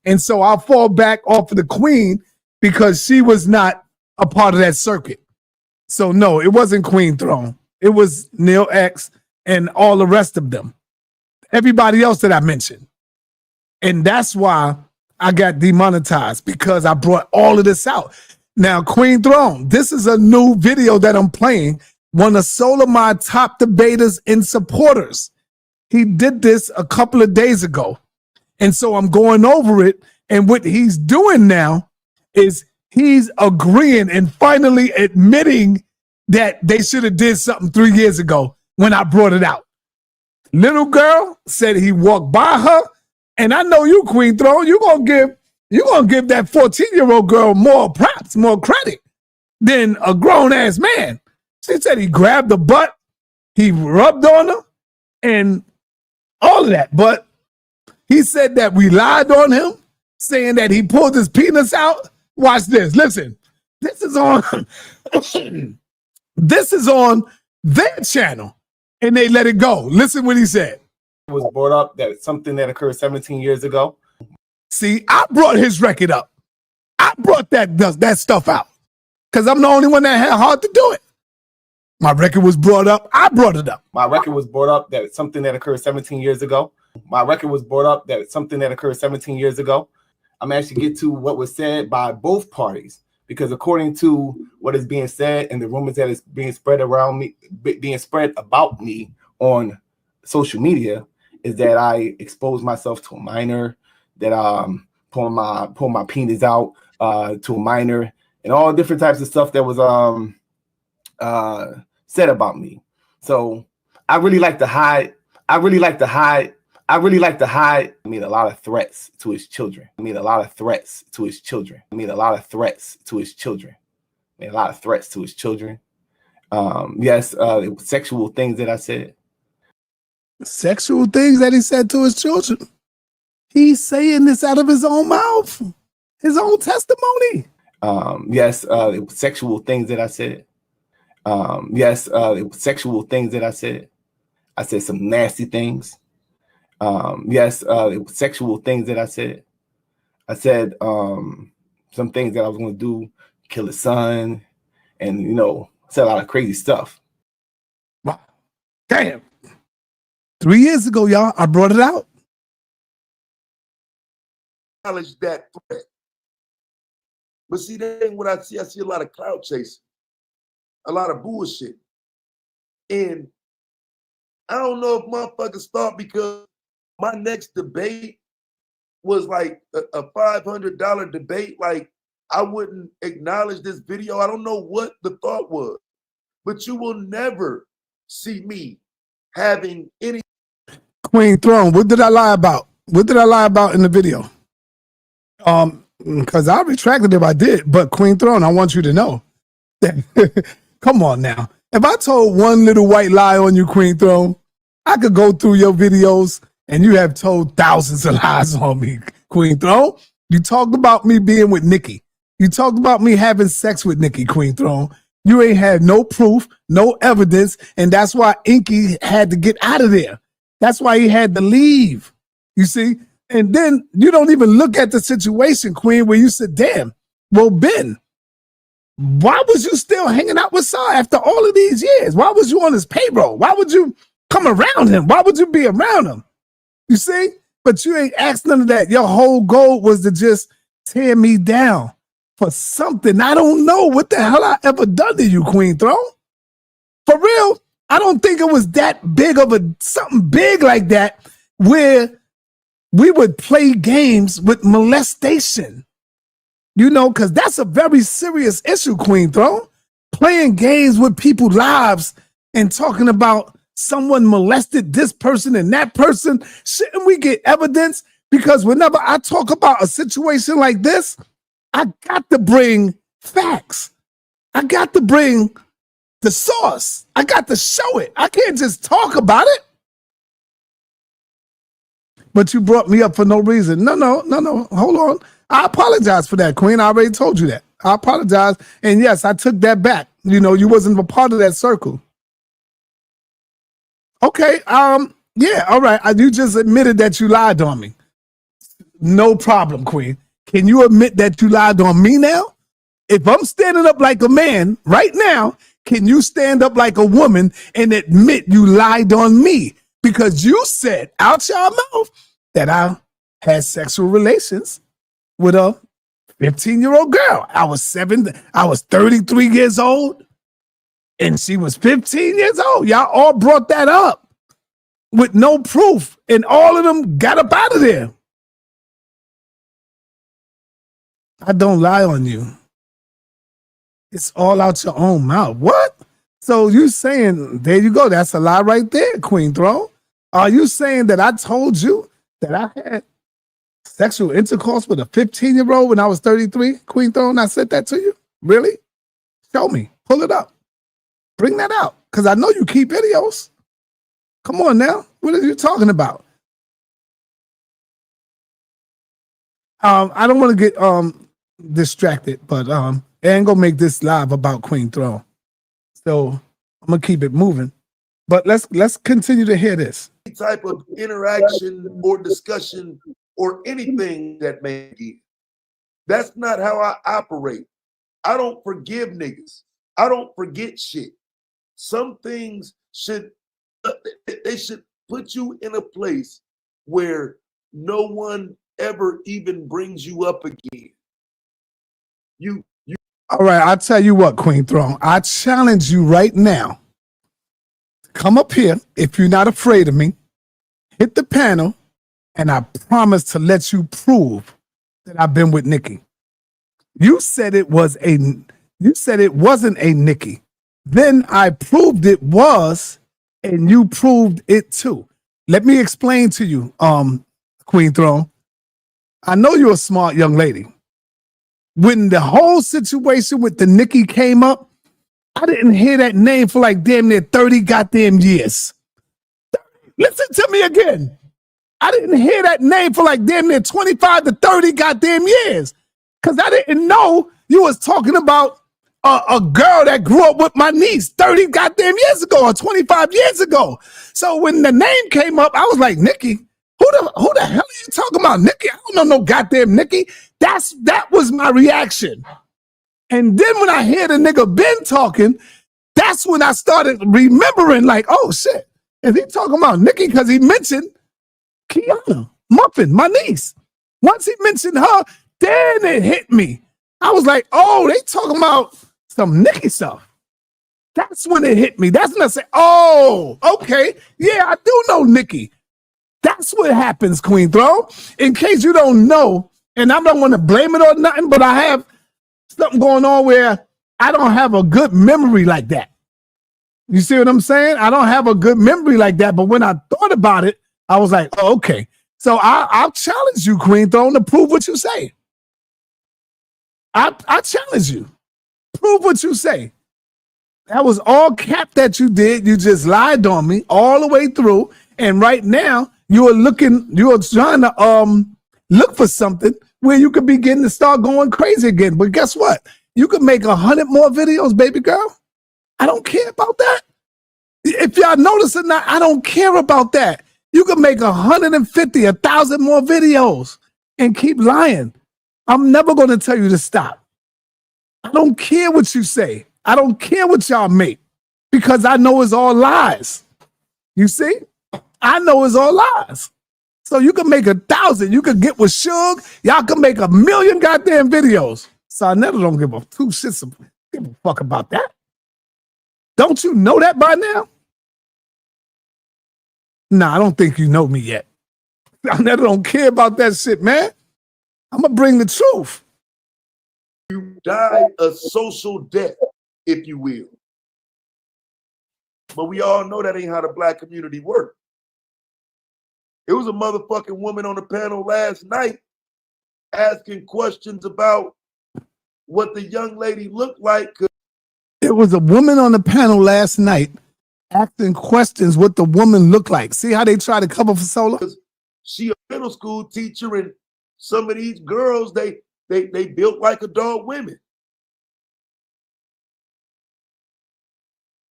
And so I'll fall back off of the queen because she was not a part of that circuit. So no, it wasn't Queen Throne. It was Neil X and all the rest of them. Everybody else that I mentioned. And that's why I got demonetized, because I brought all of this out. Now, Queen Throne, this is a new video that I'm playing. One of Solarmind top debaters and supporters. He did this a couple of days ago. And so I'm going over it. And what he's doing now is he's agreeing and finally admitting that they should have did something 3 years ago when I brought it out. Little girl said he walked by her. And I know you, Queen Throne, you're gonna give that 14-year-old girl more props, more credit than a grown-ass man. She said he grabbed the butt, he rubbed on her, and all of that. But he said that we lied on him, saying that he pulled his penis out. Watch this. Listen, this is on this is on their channel, and they let it go. Listen what he said. It was brought up that something that occurred 17 years ago. See, I brought his record up. I brought that stuff out because I'm the only one that had heart to do it. My record was brought up. I brought it up. My record was brought up that something that occurred 17 years ago. My record was brought up that something that occurred 17 years ago. I'm actually get to what was said by both parties, because according to what is being said and the rumors that is being spread around me, being spread about me on social media, is that I exposed myself to a minor, that pull my penis out to a minor, and all different types of stuff that was said about me. So I really like to hide. I made a lot of threats to his children. Made a lot of threats to his children. Yes, it was sexual things that I said. Sexual things that he said to his children. He's saying this out of his own mouth, his own testimony. Yes, it was sexual things that I said. Yes, it was sexual things that I said. I said some nasty things. Yes, it was sexual things that I said. I said some things that I was going to do, kill his son, and, you know, said a lot of crazy stuff. Wow. Damn. 3 years ago, y'all, I brought it out. Acknowledge that threat. But see, that ain't what I see. I see a lot of clout chasing, a lot of bullshit. And I don't know if motherfuckers thought because my next debate was like a $500 debate, like I wouldn't acknowledge this video. I don't know what the thought was, but you will never see me having any. Queen Throne, what did I lie about? What did I lie about in the video? Because I retracted if I did, but Queen Throne, I want you to know that, come on now. If I told one little white lie on you, Queen Throne, I could go through your videos and you have told thousands of lies on me, Queen Throne. You talked about me being with Nikki. You talked about me having sex with Nikki, Queen Throne. You ain't had no proof, no evidence, and that's why Inky had to get out of there. That's why he had to leave, you see? And then you don't even look at the situation, Queen, where you said, damn, well, Ben, why was you still hanging out with Sa after all of these years? Why was you on his payroll? Why would you come around him? Why would you be around him? You see? But you ain't asked none of that. Your whole goal was to just tear me down for something. I don't know what the hell I ever done to you, Queen Throne. For real, I don't think it was that big of something big like that where we would play games with molestation. You know, because that's a very serious issue, Queen Throne. Playing games with people's lives and talking about someone molested this person and that person. Shouldn't we get evidence? Because whenever I talk about a situation like this, I got to bring facts. I got to bring the source. I got to show it. I can't just talk about it. but you brought me up for no reason. No. Hold on. I apologize for that, Queen. I already told you that. I apologize. And yes, I took that back. You know, you wasn't a part of that circle. Okay. Yeah. All right. You just admitted that you lied on me. No problem, Queen. Can you admit that you lied on me now? If I'm standing up like a man right now, can you stand up like a woman and admit you lied on me? Because you said out your mouth that I had sexual relations with a 15-year-old girl. I was 33 years old and she was 15 years old. Y'all all brought that up with no proof and all of them got up out of there. I don't lie on you. It's all out your own mouth. What? So you saying, there you go. That's a lie right there, Queen Throne. Are you saying that I told you that I had sexual intercourse with a 15-year-old when I was 33, Queen Throne? I said that to you? Really? Show me. Pull it up. Bring that out. Because I know you keep videos. Come on now. What are you talking about? I don't want to get distracted, but I ain't gonna make this live about Queen Throne. So I'm gonna keep it moving. But let's continue to hear this. Any type of interaction or discussion or anything that may be. That's not how I operate. I don't forgive niggas. I don't forget shit. Some things should put you in a place where no one ever even brings you up again. All right, I'll tell you what, Queen Throne. I challenge you right now. Come up here, if you're not afraid of me, hit the panel, and I promise to let you prove that I've been with Nikki. You said it wasn't a Nikki. Then I proved it was, and you proved it too. Let me explain to you, Queen Throne. I know you're a smart young lady. When the whole situation with the Nikki came up, I didn't hear that name for like damn near 30 goddamn years. Listen to me again. I didn't hear that name for like damn near 25 to 30 goddamn years. Because I didn't know you was talking about a girl that grew up with my niece 30 goddamn years ago or 25 years ago. So when the name came up, I was like, Nikki? Who the hell are you talking about, Nikki? I don't know no goddamn Nikki. That was my reaction. And then when I hear the nigga Ben talking, that's when I started remembering, like, oh shit. Is he talking about Nikki? Because he mentioned Kiana Muffin, my niece. Once he mentioned her, then it hit me. I was like, oh, they talking about some Nikki stuff. That's when it hit me. That's when I said, oh, okay. Yeah, I do know Nikki. That's what happens, Queen Throne. In case you don't know, and I don't want to blame it on nothing, but I have something going on where I don't have a good memory like that. You see what I'm saying? I don't have a good memory like that, but when I thought about it, I was like, oh, okay. So I'll challenge you, Queen Throne, to prove what you say. I challenge you. Prove what you say. That was all cap that you did. You just lied on me all the way through. And right now, you are trying to look for something where you could begin to start going crazy again. But guess what? You could make 100 more videos, baby girl. I don't care about that. If y'all notice or not, I don't care about that. You could make 150, 1,000 more videos and keep lying. I'm never going to tell you to stop. I don't care what you say. I don't care what y'all make because I know it's all lies. You see? I know it's all lies. So you can make 1,000. You can get with Suge. Y'all can make 1,000,000 goddamn videos. sa.neter don't give a two shits. Give a fuck about that. Don't you know that by now? Nah, I don't think you know me yet. sa.neter don't care about that shit, man. I'm gonna bring the truth. You die a social death, if you will. But we all know that ain't how the black community works. It was a motherfucking woman on the panel last night asking questions about what the young lady looked like. It was a woman on the panel last night asking questions what the woman looked like. See how they try to cover for Solar? She a middle school teacher, and some of these girls, they built like adult women.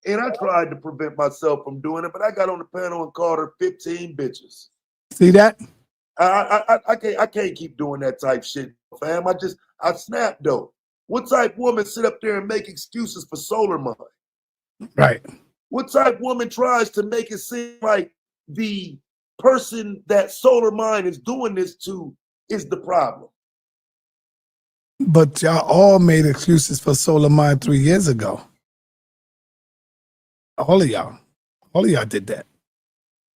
And I tried to prevent myself from doing it, but I got on the panel and called her 15 bitches. See that? I can't keep doing that type shit, fam. I snap though. What type woman sit up there and make excuses for Solarmind? Right. What type woman tries to make it seem like the person that Solarmind is doing this to is the problem? But y'all all made excuses for Solarmind 3 years ago. All of y'all did that.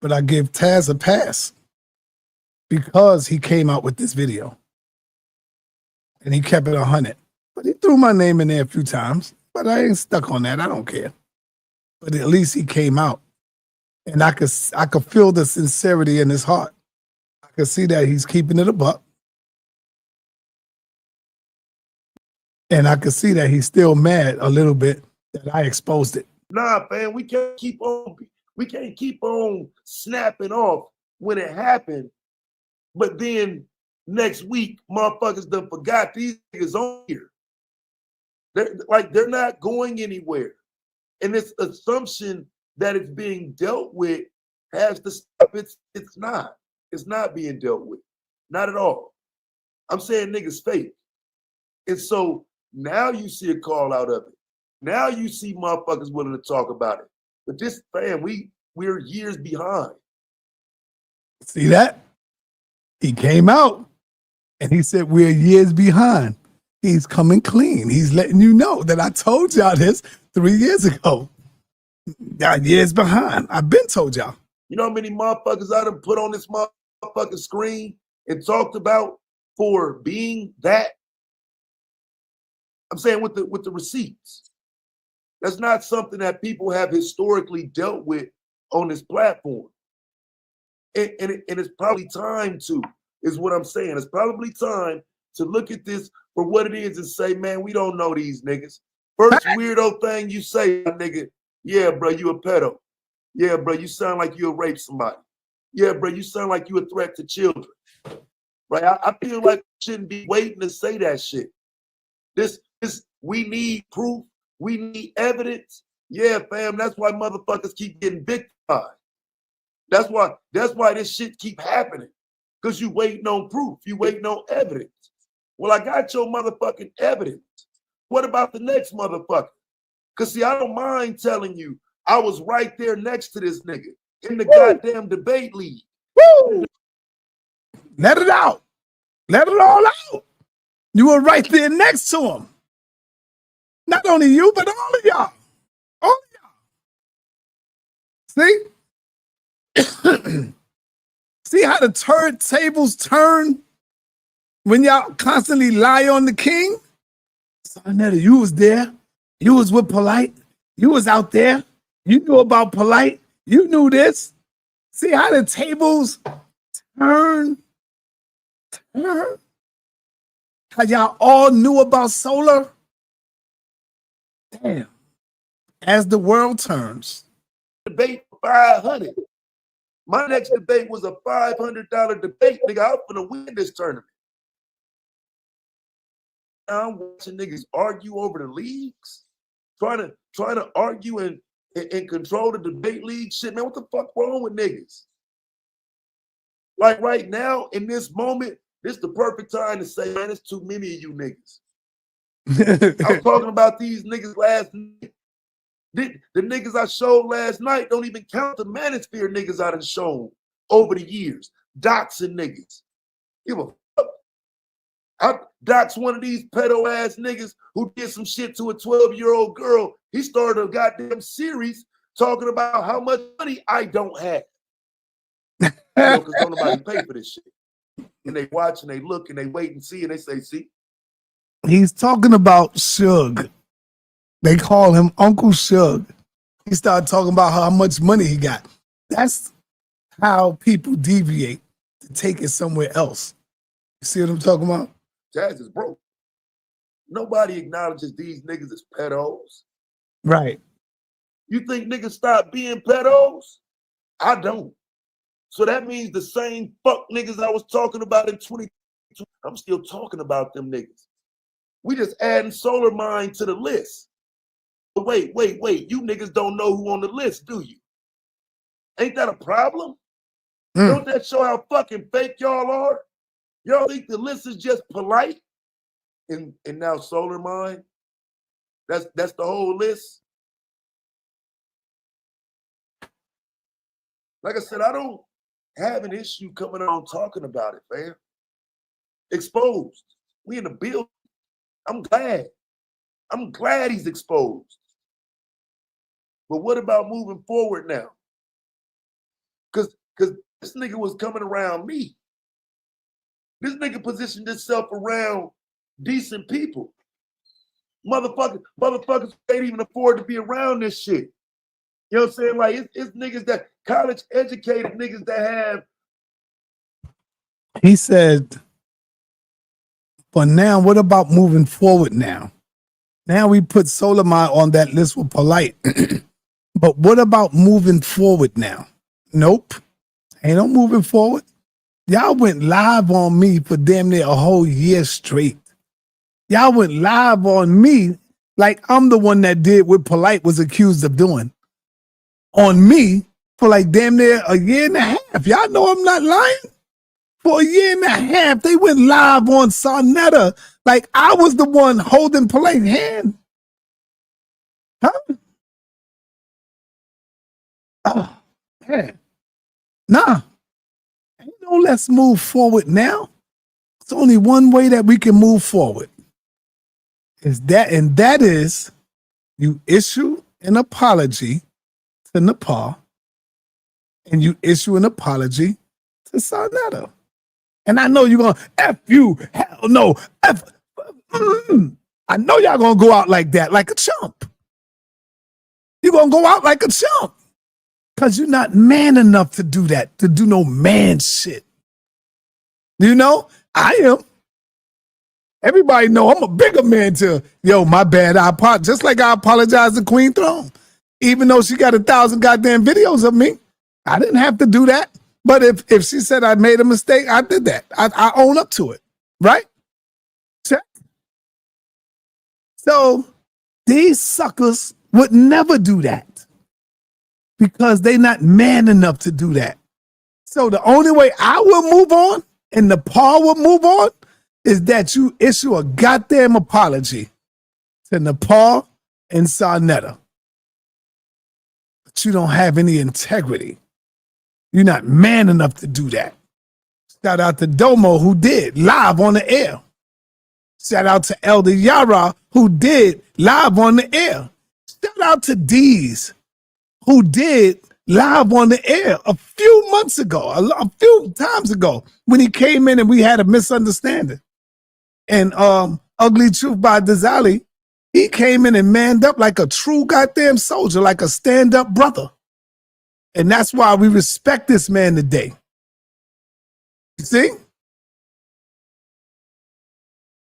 But I give Taz a pass because he came out with this video and he kept it 100. But he threw my name in there a few times, but I ain't stuck on that. I don't care. But at least he came out, and I could feel the sincerity in his heart. I could see that he's keeping it a buck. And I could see that he's still mad a little bit that I exposed it. Nah, fam, we can't keep on snapping off when it happened, but then next week, motherfuckers done forgot these niggas on here. They're not going anywhere. And this assumption that it's being dealt with has to stop. It's not. It's not being dealt with. Not at all. I'm saying niggas fake. And so now you see a call out of it. Now you see motherfuckers willing to talk about it. But this, fam, we're years behind. See that? He came out and he said, we're years behind. He's coming clean. He's letting you know that I told y'all this 3 years ago. Y'all years behind. I've been told y'all. You know how many motherfuckers I done put on this motherfucking screen and talked about for being that? I'm saying with the receipts. That's not something that people have historically dealt with on this platform. And it's probably time to, is what I'm saying. It's probably time to look at this for what it is and say, man, we don't know these niggas. First weirdo thing you say, nigga, yeah, bro, you a pedo. Yeah, bro, you sound like you'll rape somebody. Yeah, bro, you sound like you a threat to children. Right? I feel like we shouldn't be waiting to say that shit. This we need proof. We need evidence. Yeah, fam, that's why motherfuckers keep getting victimized. That's why this shit keep happening. Because you waiting on proof. You waiting on evidence. Well, I got your motherfucking evidence. What about the next motherfucker? Because see, I don't mind telling you I was right there next to this nigga in the goddamn debate league. Woo! Let it out. Let it all out. You were right there next to him. Not only you, but all of y'all. All of y'all. See? See how the tables turn when y'all constantly lie on the king? Sa.neter, you was there. You was with Polite. You was out there. You knew about Polite. You knew this. See how the tables turn? How y'all all knew about Solar? Damn. As the world turns. Debate for 500. My next debate was a $500 debate. Nigga, I'm gonna win this tournament. I'm watching niggas argue over the leagues, trying to argue and control the debate league. Shit, man, what the fuck wrong with niggas? Like right now, in this moment, this is the perfect time to say, man, there's too many of you niggas. I was talking about these niggas last night. The niggas I showed last night don't even count the manosphere niggas I done shown over the years. Doxing niggas. Give a fuck. I doxed one of these pedo ass niggas who did some shit to a 12-year-old girl. He started a goddamn series talking about how much money I don't have. Because don't nobody pay for this shit. And they watch and they look and they wait and see and they say, see? He's talking about Suge. They call him Uncle Suge. He started talking about how much money he got. That's how people deviate to take it somewhere else. You see what I'm talking about? Jazz is broke. Nobody acknowledges these niggas as pedos. Right. You think niggas stop being pedos? I don't. So that means the same fuck niggas I was talking about in 2020, I'm still talking about them niggas. We just adding Solarmind to the list. But wait. You niggas don't know who on the list, do you? Ain't that a problem? Don't that show how fucking fake y'all are? Y'all think the list is just polite? And now Solarmind, that's the whole list. Like I said, I don't have an issue coming on talking about it, man. Exposed. We in the building. I'm glad. I'm glad he's exposed. But what about moving forward now? Because this nigga was coming around me. This nigga positioned himself around decent people. Motherfuckers can't even afford to be around this shit. You know what I'm saying? Like it's niggas that college educated niggas that have. He said, but now what about moving forward now? Now we put Solarmind on that list with polite. But what about moving forward now? Nope. Ain't no moving forward. Y'all went live on me for damn near a whole year straight. Y'all went live on me like I'm the one that did what Polite was accused of doing. On me for like damn near a year and a half. Y'all know I'm not lying? For a year and a half, they went live on sa.neter like I was the one holding Polite's hand. Huh? Oh, man. Nah. Ain't no let's move forward now. It's only one way that we can move forward. And that is you issue an apology to Nepal and you issue an apology to sa.neter. And I know you're going to F you, hell no, F. I know y'all going to go out like that, like a chump. You're going to go out like a chump because you're not man enough to do that, to do no man shit. You know, I am. Everybody know I'm a bigger man to, yo, my bad. I apologize. Just like I apologize to Queen Throne. Even though she got 1,000 goddamn videos of me. I didn't have to do that. But if she said I made a mistake, I did that. I own up to it. Right? Check. So these suckers would never do that because they not man enough to do that. So the only way I will move on and Nepal will move on is that you issue a goddamn apology to Nepal and sa.neter. But you don't have any integrity. You're not man enough to do that. Shout out to Domo who did live on the air. Shout out to Elder Yara who did live on the air. Shout out to Deez who did live on the air a few months ago, a few times ago when he came in and we had a misunderstanding. And Ugly Truth by Dizali, he came in and manned up like a true goddamn soldier, like a stand-up brother. And that's why we respect this man today. You see?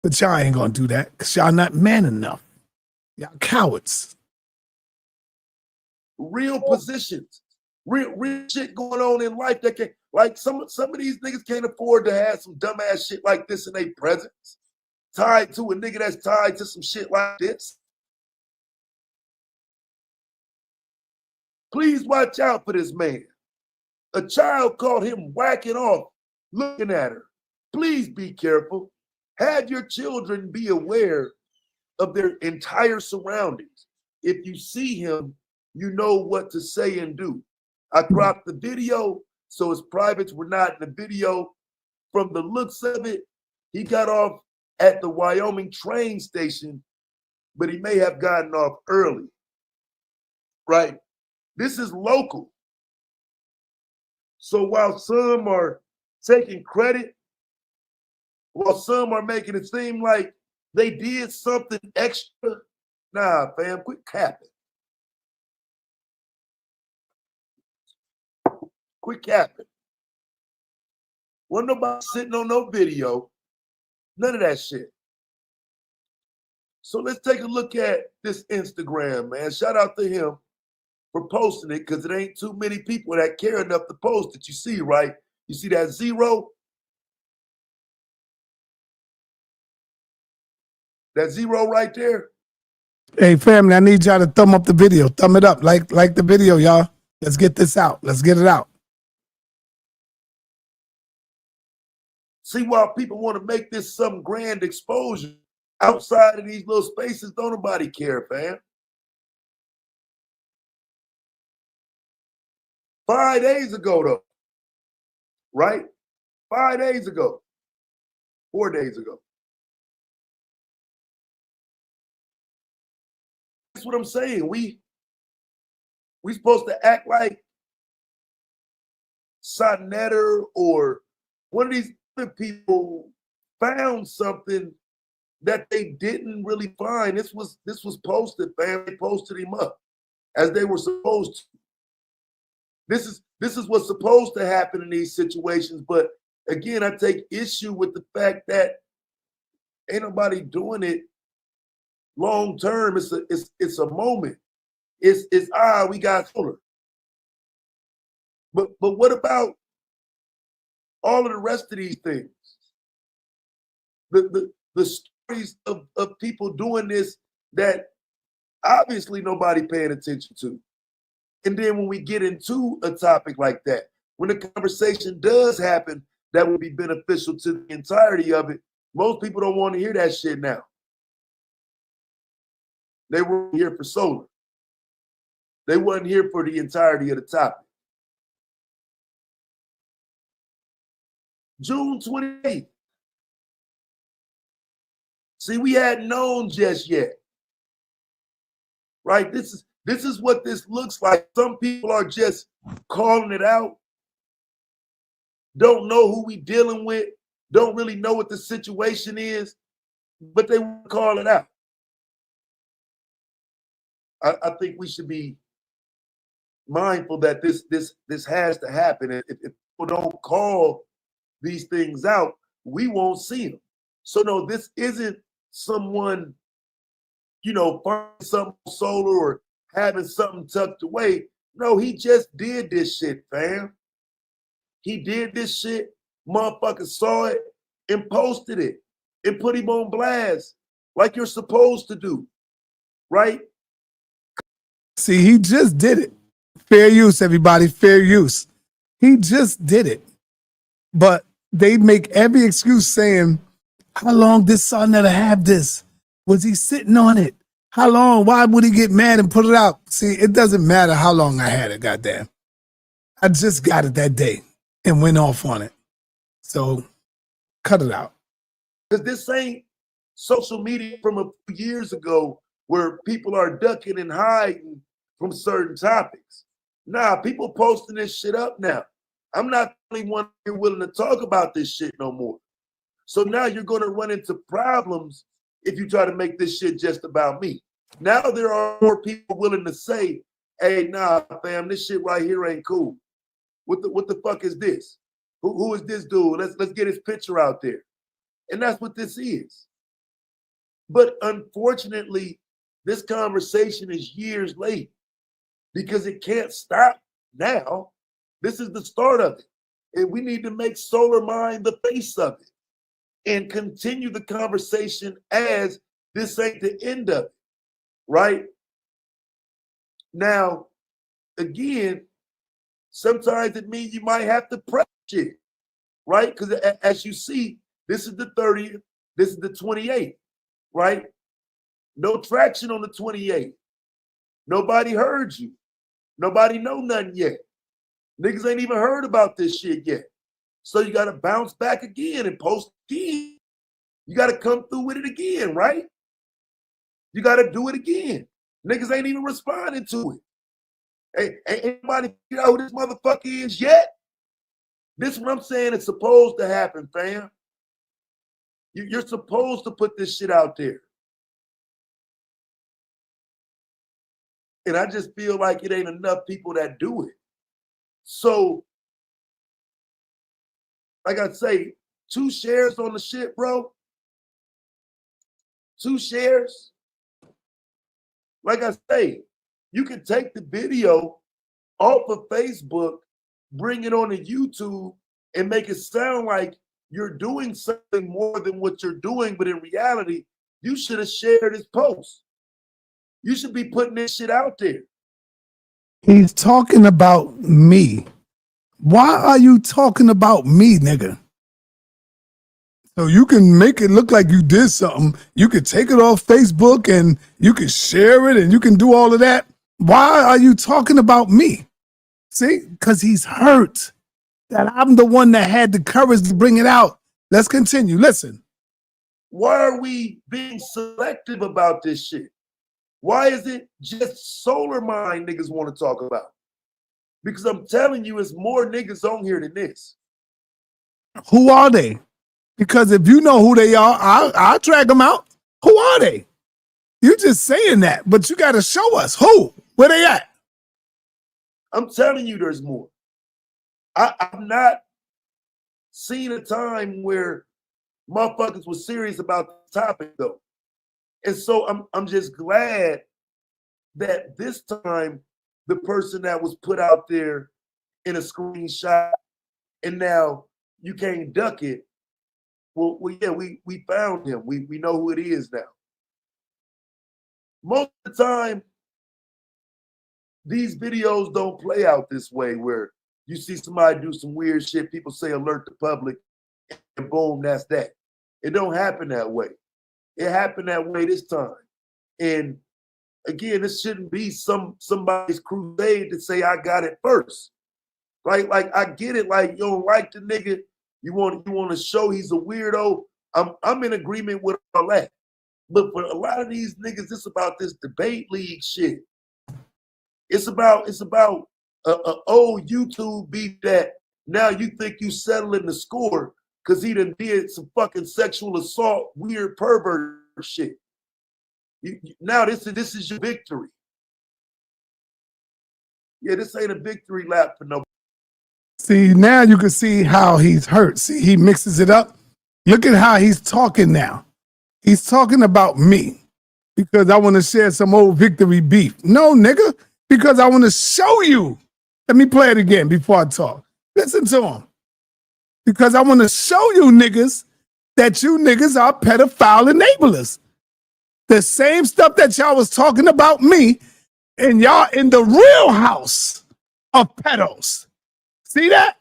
But y'all ain't gonna do that because y'all not man enough. Y'all cowards. Real positions, real shit going on in life that can, like some of these niggas can't afford to have some dumbass shit like this in their presence. Tied to a nigga that's tied to some shit like this. Please watch out for this man. A child caught him whacking off, looking at her. Please be careful. Have your children be aware of their entire surroundings. If you see him, you know what to say and do. I cropped the video, so his privates were not in the video. From the looks of it, he got off at the Wyoming train station, but he may have gotten off early, right? This is local. So while some are taking credit, while some are making it seem like they did something extra, nah, fam, quit capping. Quit capping. Wasn't nobody sitting on no video. None of that shit. So let's take a look at this Instagram, man. Shout out to him. for posting it because it ain't too many people that care enough to post it. You see, right? You see that 0? That 0 right there? Hey, family, I need y'all to thumb up the video. Thumb it up. Like the video, y'all. Let's get this out. Let's get it out. See, while people want to make this some grand exposure, outside of these little spaces, don't nobody care, fam. 5 days ago, though, right? 5 days ago, 4 days ago. That's what I'm saying. We supposed to act like sa.neter or one of these other people found something that they didn't really find. This was posted, fam. They posted him up as they were supposed to. This is what's supposed to happen in these situations. But again, I take issue with the fact that ain't nobody doing it long term. It's a moment. It's we got solar. But what about all of the rest of these things? The stories of people doing this that obviously nobody paying attention to. And then when we get into a topic like that, when the conversation does happen that would be beneficial to the entirety of it, most people don't want to hear that shit now. They were here for solar. They weren't here for the entirety of the topic. June 28th. See, we hadn't known just yet. Right? This is what this looks like. Some people are just calling it out. Don't know who we dealing with. Don't really know what the situation is, but they want to call it out. I think we should be mindful that this has to happen. If people don't call these things out, we won't see them. So no, this isn't someone, finding something solar or having something tucked away. No, he just did this shit, fam. He did this shit, motherfuckers saw it and posted it and put him on blast like you're supposed to do, right? See, he just did it. Fair use, everybody, fair use. He just did it. But they make every excuse saying, how long did sa.neter have this? Was he sitting on it? How long? Why would he get mad and put it out? See, it doesn't matter how long I had it, goddamn. I just got it that day and went off on it. So cut it out. Because this ain't social media from a few years ago where people are ducking and hiding from certain topics. Nah, people posting this shit up now. I'm not the only one here willing to talk about this shit no more. So now you're going to run into problems if you try to make this shit just about me. Now there are more people willing to say, hey, nah, fam, this shit right here ain't cool. What the fuck is this? Who is this dude? Let's get his picture out there. And that's what this is. But unfortunately, this conversation is years late because it can't stop now. This is the start of it. And we need to make Solarmind the face of it and continue the conversation as this ain't the end of it, right? Now, again, sometimes it means you might have to prep shit, right? Because as you see, this is the 30th, this is the 28th, right? No traction on the 28th. Nobody heard you. Nobody know nothing yet. Niggas ain't even heard about this shit yet. So you got to bounce back again and post again. You got to come through with it again, right? You got to do it again. Niggas ain't even responding to it. Hey, ain't anybody figure out who this motherfucker is yet? This is what I'm saying. It's supposed to happen, fam. You're supposed to put this shit out there. And I just feel like it ain't enough people that do it. So, like I say, 2 shares on the shit, bro. 2 shares. Like I say, You can take the video off of Facebook, bring it on to YouTube, and make it sound like you're doing something more than what you're doing. But in reality, you should have shared his post. You should be putting this shit out there. He's talking about me. Why are you talking about me, nigga? So you can make it look like you did something. You could take it off Facebook and you can share it and you can do all of that. Why are you talking about me? See, because he's hurt that I'm the one that had the courage to bring it out. Let's continue. Listen. Why are we being selective about this shit? Why is it just Solarmind niggas want to talk about? Because I'm telling you, it's more niggas on here than this. Who are they? Because if you know who they are, I'll drag them out. Who are they? You're just saying that, but you got to show us who. Where they at? I'm telling you, there's more. I've not seen a time where motherfuckers was serious about the topic, though. And so I'm just glad that this time the person that was put out there in a screenshot and now you can't duck it. Well yeah, we found him. We know who it is now. Most of the time, these videos don't play out this way where you see somebody do some weird shit, people say alert the public, and boom, that's that. It don't happen that way. It happened that way this time. And again, this shouldn't be somebody's crusade to say I got it first. Like I get it, like you don't like the nigga, you want to show he's a weirdo. I'm in agreement with all that. But for a lot of these niggas, it's about this debate league shit. It's about a old YouTube beat that now you think you settling the score because he done did some fucking sexual assault, weird pervert shit. Now this is your victory. Yeah, this ain't a victory lap for nobody. See, now you can see how he's hurt. See, he mixes it up. Look at how he's talking now. He's talking about me because I want to share some old victory beef. No, nigga, because I want to show you. Let me play it again before I talk. Listen to him. Because I want to show you niggas that you niggas are pedophile enablers. The same stuff that y'all was talking about me and y'all in the real house of pedos. See that?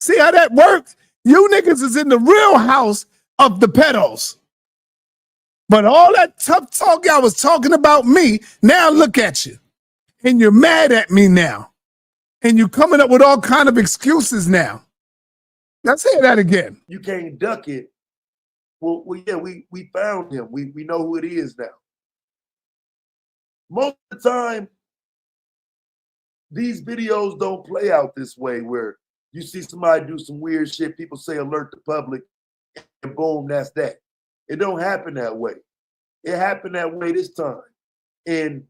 See how that works? You niggas is in the real house of the pedos. But all that tough talk y'all was talking about me, now look at you. And you're mad at me now. And you're coming up with all kind of excuses now. Let's hear that again. You can't duck it. Well yeah, we found him. We know who it is now. Most of the time, these videos don't play out this way where you see somebody do some weird shit, people say alert the public, and boom, that's that. It don't happen that way. It happened that way this time. And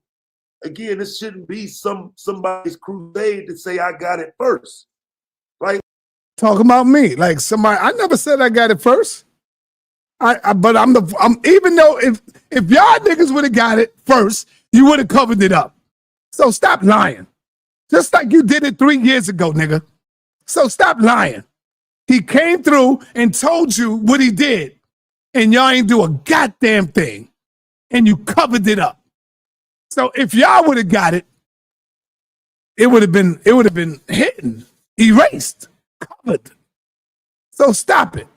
again, this shouldn't be somebody's crusade to say I got it first. Like talking about me, like somebody. I never said I got it first. But I'm even though if y'all niggas would have got it first, you would have covered it up. So stop lying. Just like you did it 3 years ago, nigga. So stop lying. He came through and told you what he did, and y'all ain't do a goddamn thing, and you covered it up. So if y'all would have got it, it would have been hidden, erased, covered. So stop it.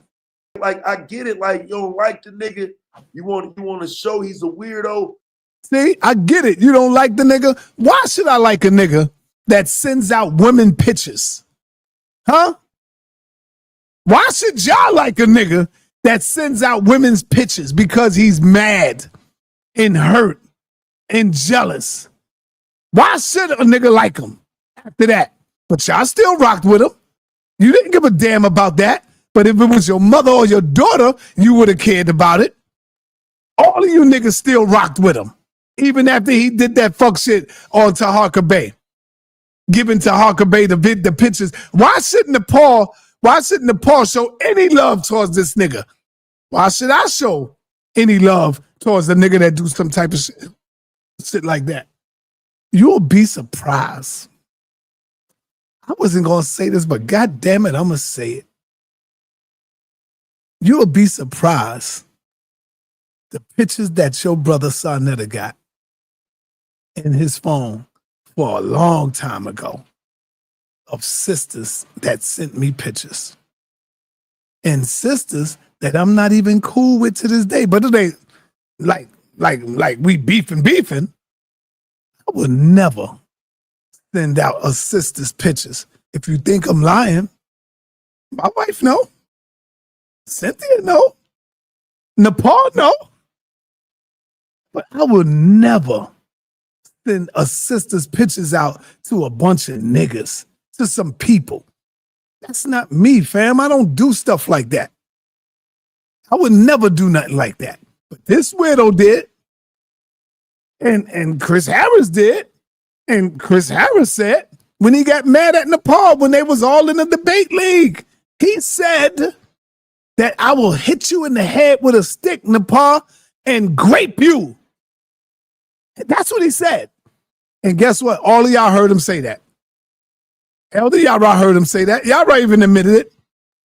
Like I get it, like you don't like the nigga, you want to show he's a weirdo. See, I get it. You don't like the nigga. Why should I like a nigga that sends out women pictures? Huh? Why should y'all like a nigga that sends out women's pictures? Because he's mad and hurt and jealous. Why should a nigga like him after that? But y'all still rocked with him. You didn't give a damn about that. But if it was your mother or your daughter, you would have cared about it. All of you niggas still rocked with him. Even after he did that fuck shit on Taharka Bay. Giving Taharka Bay the pictures. Why shouldn't Nepal show any love towards this nigga? Why should I show any love towards the nigga that do some type of shit like that? You'll be surprised. I wasn't going to say this, but God damn it, I'm going to say it. You'll be surprised the pictures that your brother sa.neter got in his phone for a long time ago of sisters that sent me pictures. And sisters that I'm not even cool with to this day. But they like we beefing. I would never send out a sister's pictures. If you think I'm lying, my wife know. Cynthia know. Nepal know. But I would never send a sister's pictures out to a bunch of niggas, to some people. That's not me, fam. I don't do stuff like that. I would never do nothing like that. But this weirdo did. And Chris Harris did. And Chris Harris said, when he got mad at Nepal, when they was all in the debate league, he said that I will hit you in the head with a stick, Nepal, and grape you. That's what he said. And guess what? All of y'all heard him say that. Elder, y'all heard him say that. Y'all even admitted it.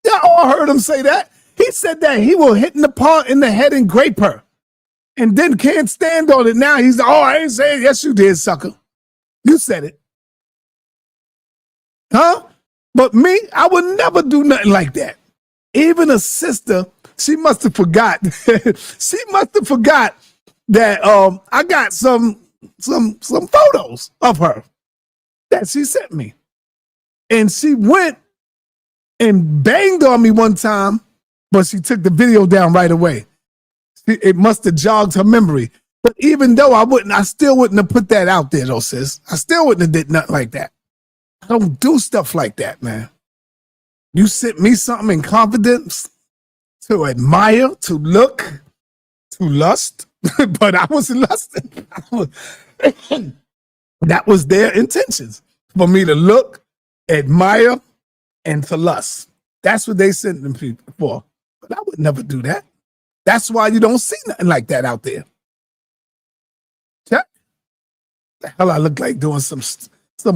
Y'all all heard him say that. He said that he will hit Nepal in the head and grape her. And then can't stand on it. Now he's like, oh, I ain't saying. Yes, you did, sucker. You said it. Huh? But me, I would never do nothing like that. Even a sister, she must have forgot. She must have forgot that I got some photos of her that she sent me. And she went and banged on me one time, but she took the video down right away. It must have jogged her memory. But even though I still wouldn't have put that out there though, sis. I still wouldn't have did nothing like that. I don't do stuff like that, man. You sent me something in confidence to admire, to look, to lust, but I wasn't lusting. That was their intentions, for me to look, admire, and to lust. That's what they sent them people for. But I would never do that. That's why you don't see nothing like that out there. Check. The hell I look like doing some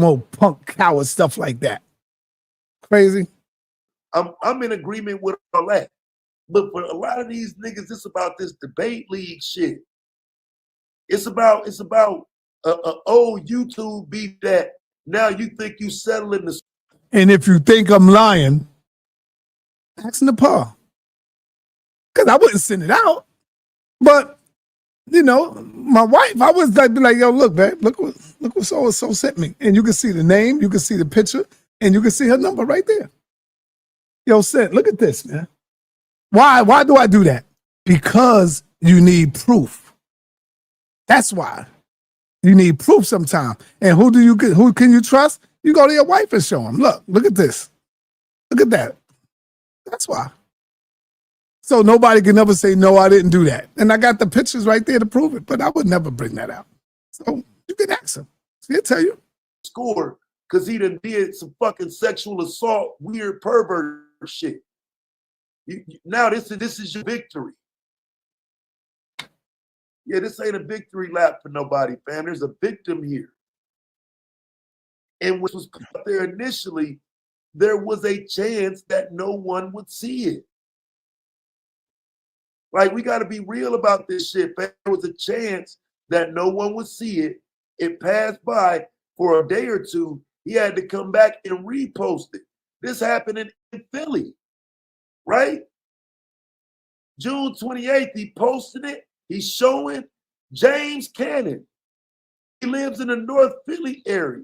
old punk coward stuff like that. Crazy. I'm in agreement with all that. But for a lot of these niggas, it's about this debate league shit. It's about a old YouTube beat that now you think you settling the. And if you think I'm lying, ask Nepal. Because I wouldn't send it out. But, you know, my wife, I was like, yo, look, babe, look what so-and-so sent me. And you can see the name, you can see the picture, and you can see her number right there. Yo, Sent, look at this, man. Why do I do that? Because you need proof. That's why. You need proof sometime. And who can you trust? You go to your wife and show them. Look at this. Look at that. That's why. So nobody can ever say, no, I didn't do that. And I got the pictures right there to prove it, but I would never bring that out. So you can ask him. He'll tell you. Score because he done did some fucking sexual assault, weird pervert shit. Now this is your victory. Yeah, this ain't a victory lap for nobody, fam. There's a victim here. And which was put there initially, there was a chance that no one would see it. Like, we got to be real about this shit, fam. There was a chance that no one would see it. It passed by for a day or two. He had to come back and repost it. This happened in Philly, right? June 28th, he posted it. He's showing James Cannon. He lives in the North Philly area.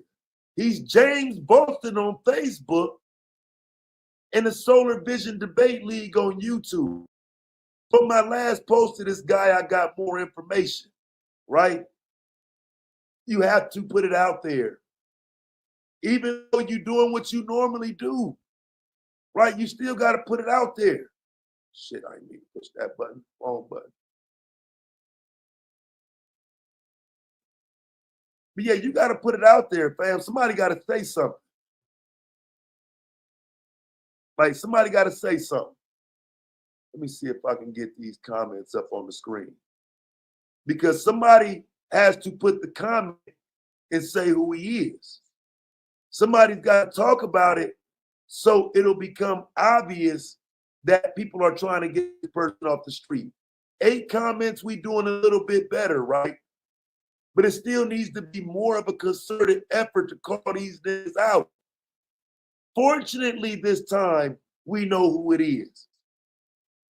He's James Boston on Facebook and the Solar Vision Debate League on YouTube. From my last post to this guy, I got more information, right? You have to put it out there. Even though you're doing what you normally do, right? You still got to put it out there. Shit, I need to push that button, wrong button. But yeah, you got to put it out there, fam. Somebody got to say something. Like, somebody got to say something. Let me see if I can get these comments up on the screen. Because somebody has to put the comment and say who he is. Somebody's got to talk about it so it'll become obvious that people are trying to get this person off the street. 8 comments, we doing a little bit better, right? But it still needs to be more of a concerted effort to call these niggas out. Fortunately, this time, we know who it is.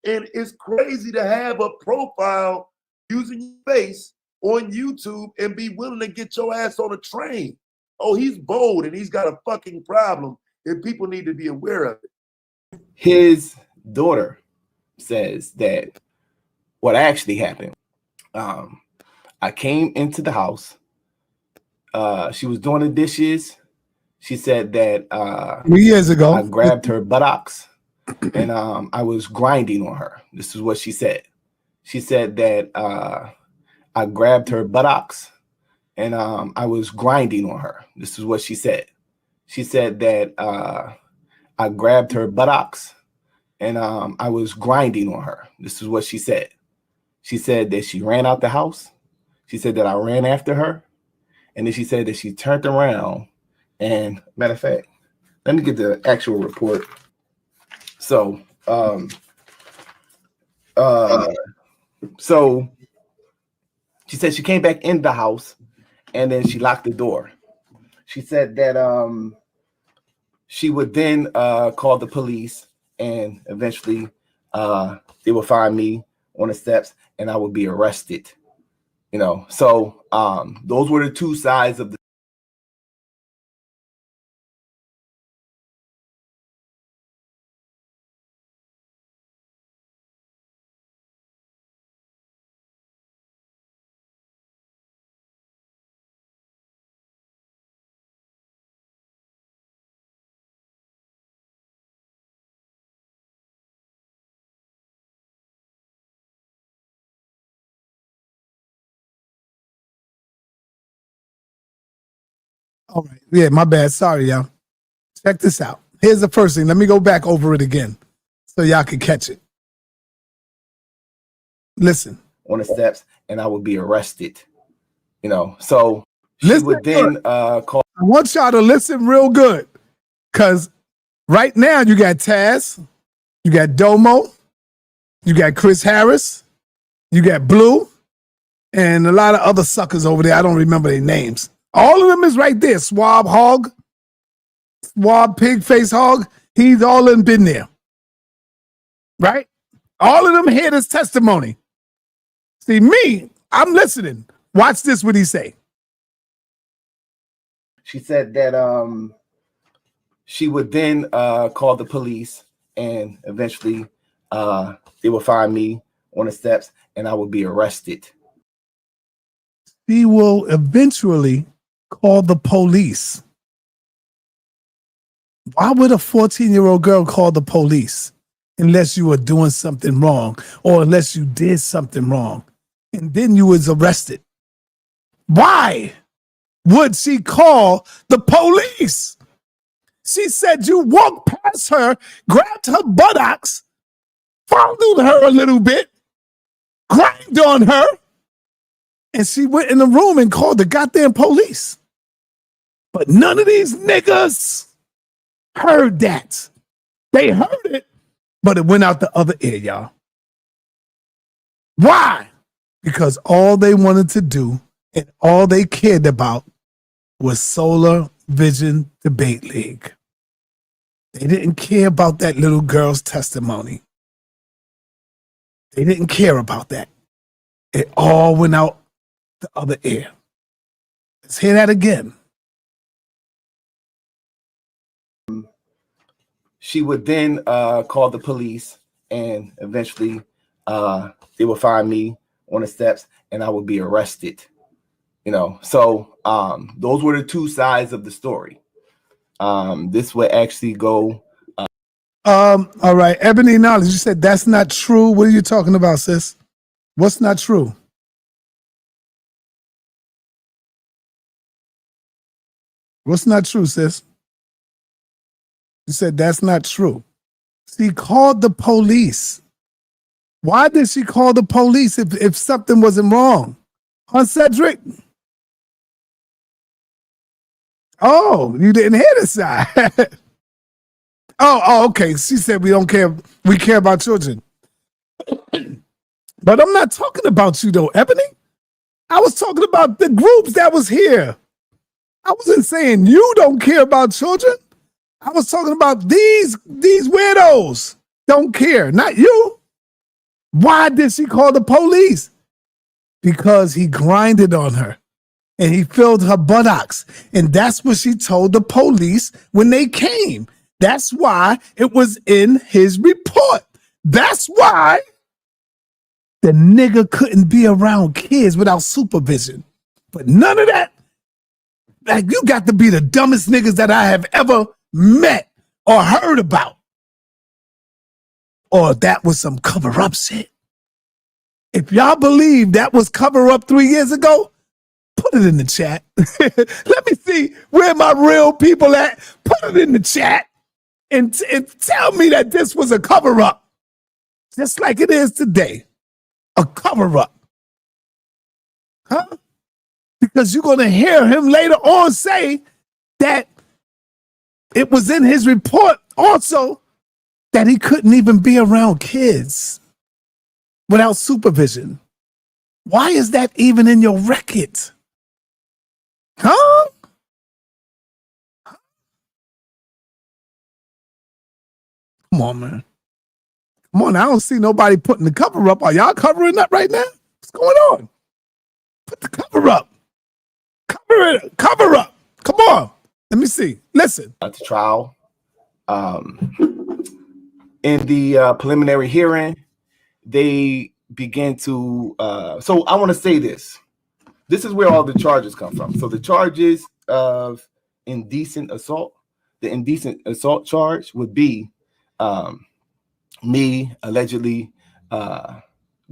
And it's crazy to have a profile using your face on YouTube and be willing to get your ass on a train. Oh, he's bold and he's got a fucking problem, and people need to be aware of it. His daughter says that what actually happened. I came into the house. She was doing the dishes. She said that 3 years ago, I grabbed her buttocks and I was grinding on her. This is what she said. She said that I grabbed her buttocks and I was grinding on her. This is what she said. She said that I grabbed her buttocks and I was grinding on her. This is what she said. She said that she ran out the house. She said that I ran after her. And then she said that she turned around and, matter of fact, let me get the actual report. So, so she said she came back in the house and then she locked the door. She said that she would then call the police and eventually they would find me on the steps and I would be arrested. You know, so those were the two sides of the. all right. Yeah, my bad. Sorry, y'all. Check this out. Here's the first thing. Let me go back over it again so y'all can catch it. Listen. On the steps and I would be arrested. You know, so she would then call. I want y'all to listen real good because right now you got Taz, you got Domo, you got Chris Harris, you got Blue, and a lot of other suckers over there. I don't remember their names. All of them is right there. Swab Hog, Swab Pigface Hog. He's all in been there. Right? All of them hear this testimony. See, me, I'm listening. Watch this, what he say. She said that she would then call the police and eventually they would find me on the steps and I would be arrested. She will eventually call the police. Why would a 14-year-old girl call the police unless you were doing something wrong or unless you did something wrong and then you was arrested? Why would she call the police? She said you walked past her, grabbed her buttocks, fondled her a little bit, grinded on her, and she went in the room and called the goddamn police. But none of these niggas heard that. They heard it, but it went out the other ear, y'all. Why? Because all they wanted to do and all they cared about was Solar Vision Debate League. They didn't care about that little girl's testimony. They didn't care about that. It all went out the other ear. Let's hear that again. She would then call the police and eventually they would find me on the steps and I would be arrested. You know, so those were the two sides of the story. This would actually go. All right, Ebony Knowledge, you said that's not true. What are you talking about, sis? What's not true? What's not true, sis? You said that's not true. She called the police. Why did she call the police if something wasn't wrong? Huh, Cedric? Oh, you didn't hear the side. oh, okay. She said we don't care. We care about children. But I'm not talking about you though, Ebony. I was talking about the groups that was here. I wasn't saying you don't care about children. I was talking about these weirdos don't care, not you. Why did she call the police? Because he grinded on her and he filled her buttocks. And that's what she told the police when they came. That's why it was in his report. That's why the nigga couldn't be around kids without supervision. But none of that. Like, you got to be the dumbest niggas that I have ever met or heard about. Or that was some cover-up shit. If y'all believe that was cover-up 3 years ago, put it in the chat. Let me see where my real people at. Put it in the chat and tell me that this was a cover-up. Just like it is today. A cover-up. Huh? Because you're going to hear him later on say that it was in his report also that he couldn't even be around kids without supervision. Why is that even in your record? Huh? Come on, man. Come on, I don't see nobody putting the cover up. Are y'all covering that right now? What's going on? Put the cover up. Cover it. Cover up. Come on. Let me see. Listen. To trial. In the preliminary hearing, they began to. So I want to say this. This is where all the charges come from. So the charges of indecent assault, the indecent assault charge would be me allegedly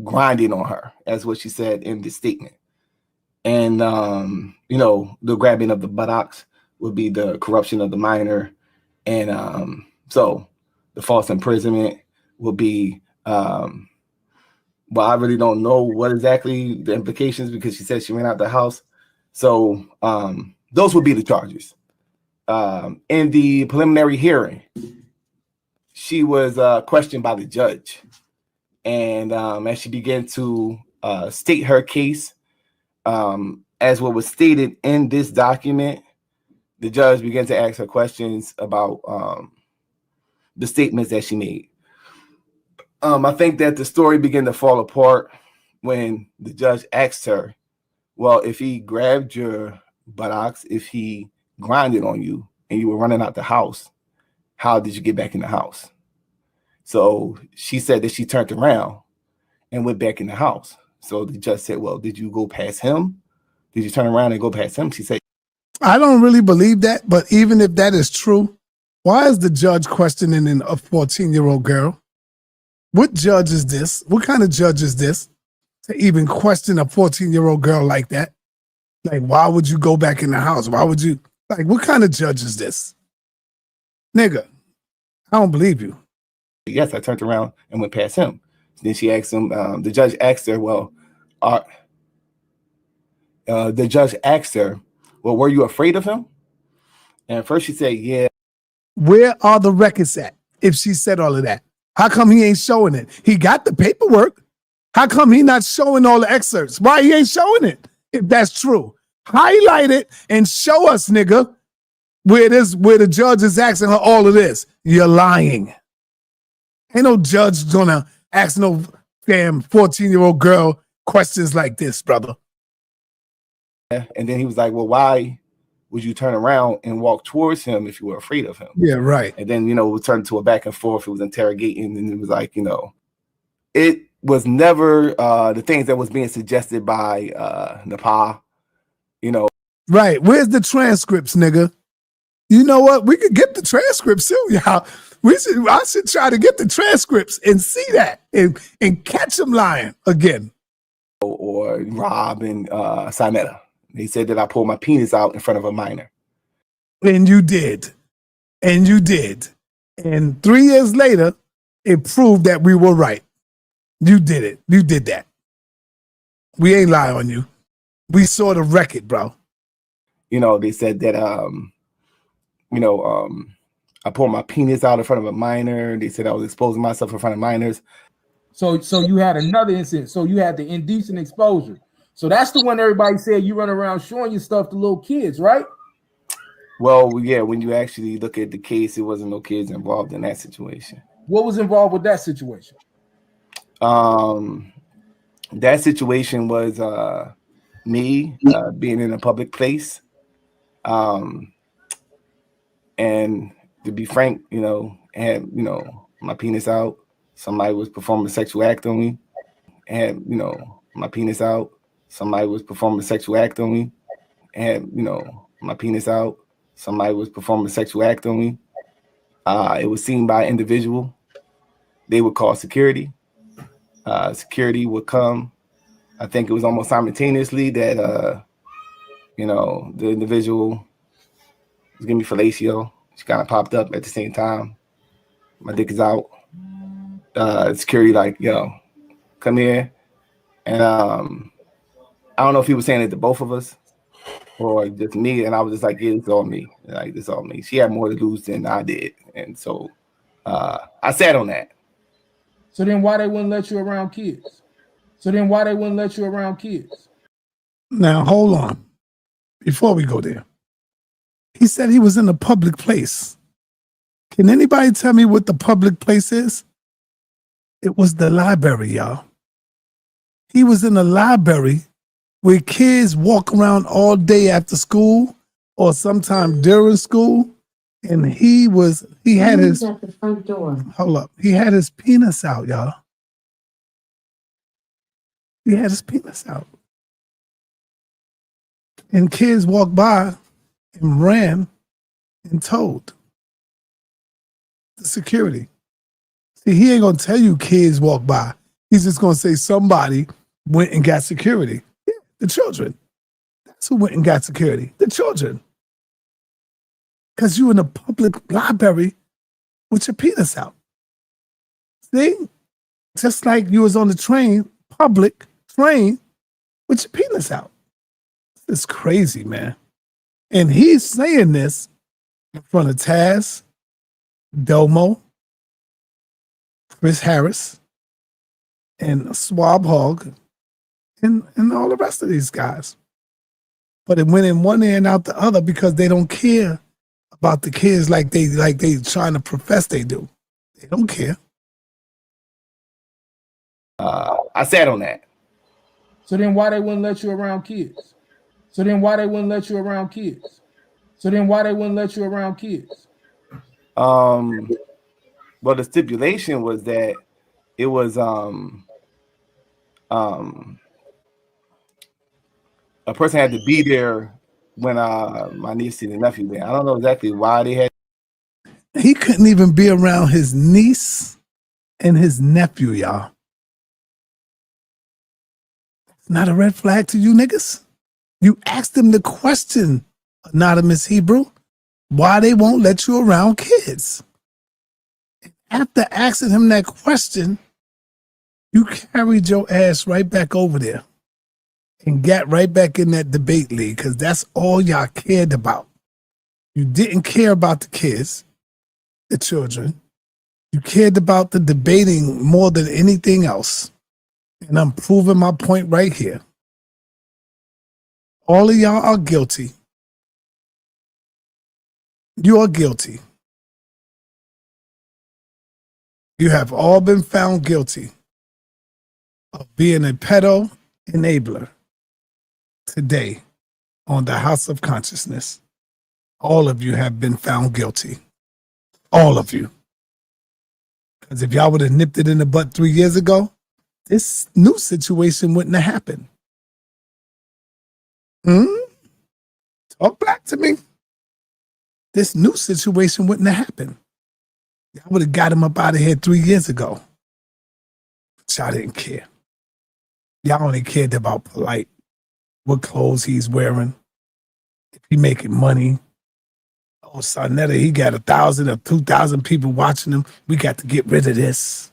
grinding on her, as what she said in the statement. And, the grabbing of the buttocks would be the corruption of the minor. And so the false imprisonment will be, I really don't know what exactly the implications, because she said she ran out the house. So those would be the charges. In the preliminary hearing, she was questioned by the judge. And as she began to state her case, as what was stated in this document, the judge began to ask her questions about the statements that she made. I think that the story began to fall apart when the judge asked her, well, if he grabbed your buttocks, if he grinded on you and you were running out the house, how did you get back in the house? So she said that she turned around and went back in the house. So the judge said, well, did you go past him? Did you turn around and go past him? She said, I don't really believe that, but even if that is true, why is the judge questioning a 14-year-old girl? What judge is this? What kind of judge is this to even question a 14-year-old girl like that? Like, why would you go back in the house? Why would you? Like, what kind of judge is this? Nigga, I don't believe you. Yes, I turned around and went past him. Then she asked him, the judge asked her, well, were you afraid of him? And at first she said, yeah. Where are the records at if she said all of that? How come he ain't showing it? He got the paperwork. How come he not showing all the excerpts? Why he ain't showing it? If that's true, highlight it and show us, nigga, where the judge is asking her all of this. You're lying. Ain't no judge gonna ask no damn 14-year-old girl questions like this, brother. And then he was like, well, why would you turn around and walk towards him if you were afraid of him? Yeah, right. And then, we turned to a back and forth. It was interrogating. And it was like, it was never the things that was being suggested by Nepal, Right. Where's the transcripts, nigga? You know what? We could get the transcripts too, y'all. I should try to get the transcripts and see that and catch them lying again. Or Rob and sa.neter. They said that I pulled my penis out in front of a minor. And you did. And you did. And 3 years later, it proved that we were right. You did it. You did that. We ain't lie on you. We saw the record, bro. They said that you know, I pulled my penis out in front of a minor. They said I was exposing myself in front of minors. So you had another incident. So you had the indecent exposure. So that's the one everybody said you run around showing your stuff to little kids, right? Well, yeah, when you actually look at the case, it wasn't no kids involved in that situation. What was involved with that situation? That situation was me being in a public place. And to be frank, you know, had, you know, my penis out. Somebody was performing a sexual act on me. Had, you know, my penis out. Somebody was performing a sexual act on me. Had, you know, my penis out. Somebody was performing a sexual act on me. It was seen by an individual. They would call security. Security would come. I think it was almost simultaneously that, you know, the individual was giving me fellatio. She kind of popped up at the same time. My dick is out. Security like, yo, come here. And I don't know if he was saying it to both of us or just me. And I was just like, yeah, it's all me. Like, it's all me. She had more to lose than I did. And so I sat on that. So then why they wouldn't let you around kids? Now, hold on. Before we go there, he said he was in a public place. Can anybody tell me what the public place is? It was the library, y'all. He was in a library where kids walk around all day after school or sometime during school. And he had his at the front door. Hold up. He had his penis out, y'all. He had his penis out. And kids walked by and ran and told the security. See, he ain't gonna tell you kids walk by. He's just gonna say somebody went and got security. Yeah, the children. That's who went and got security. The children. Because you in a public library with your penis out. See? Just like you was on the train, public train, with your penis out. It's crazy, man. And he's saying this in front of Taz, Domo, Chris Harris, and Swab Hogg, and all the rest of these guys. But it went in one ear and out the other because they don't care about the kids like they trying to profess they do. They don't care. I sat on that. So then why they wouldn't let you around kids? Well, the stipulation was that it was a person had to be there when my niece and nephew there. I don't know exactly why they had. He couldn't even be around his niece and his nephew, y'all. It's not a red flag to you niggas. You asked them the question, Anonymous Hebrew, why they won't let you around kids. After asking him that question, you carried your ass right back over there and got right back in that debate league because that's all y'all cared about. You didn't care about the kids, the children. You cared about the debating more than anything else. And I'm proving my point right here. All of y'all are guilty. You are guilty. You have all been found guilty of being a pedo enabler today on the House of Consciousness. All of you have been found guilty. All of you. Because if y'all would have nipped it in the butt 3 years ago, this new situation wouldn't have happened. Talk back to me. This new situation wouldn't have happened. Y'all would have got him up out of here 3 years ago. But y'all didn't care. Y'all only cared about polite, what clothes he's wearing, if he making money. Oh, sa.neter, he got 1,000 or 2,000 people watching him. We got to get rid of this.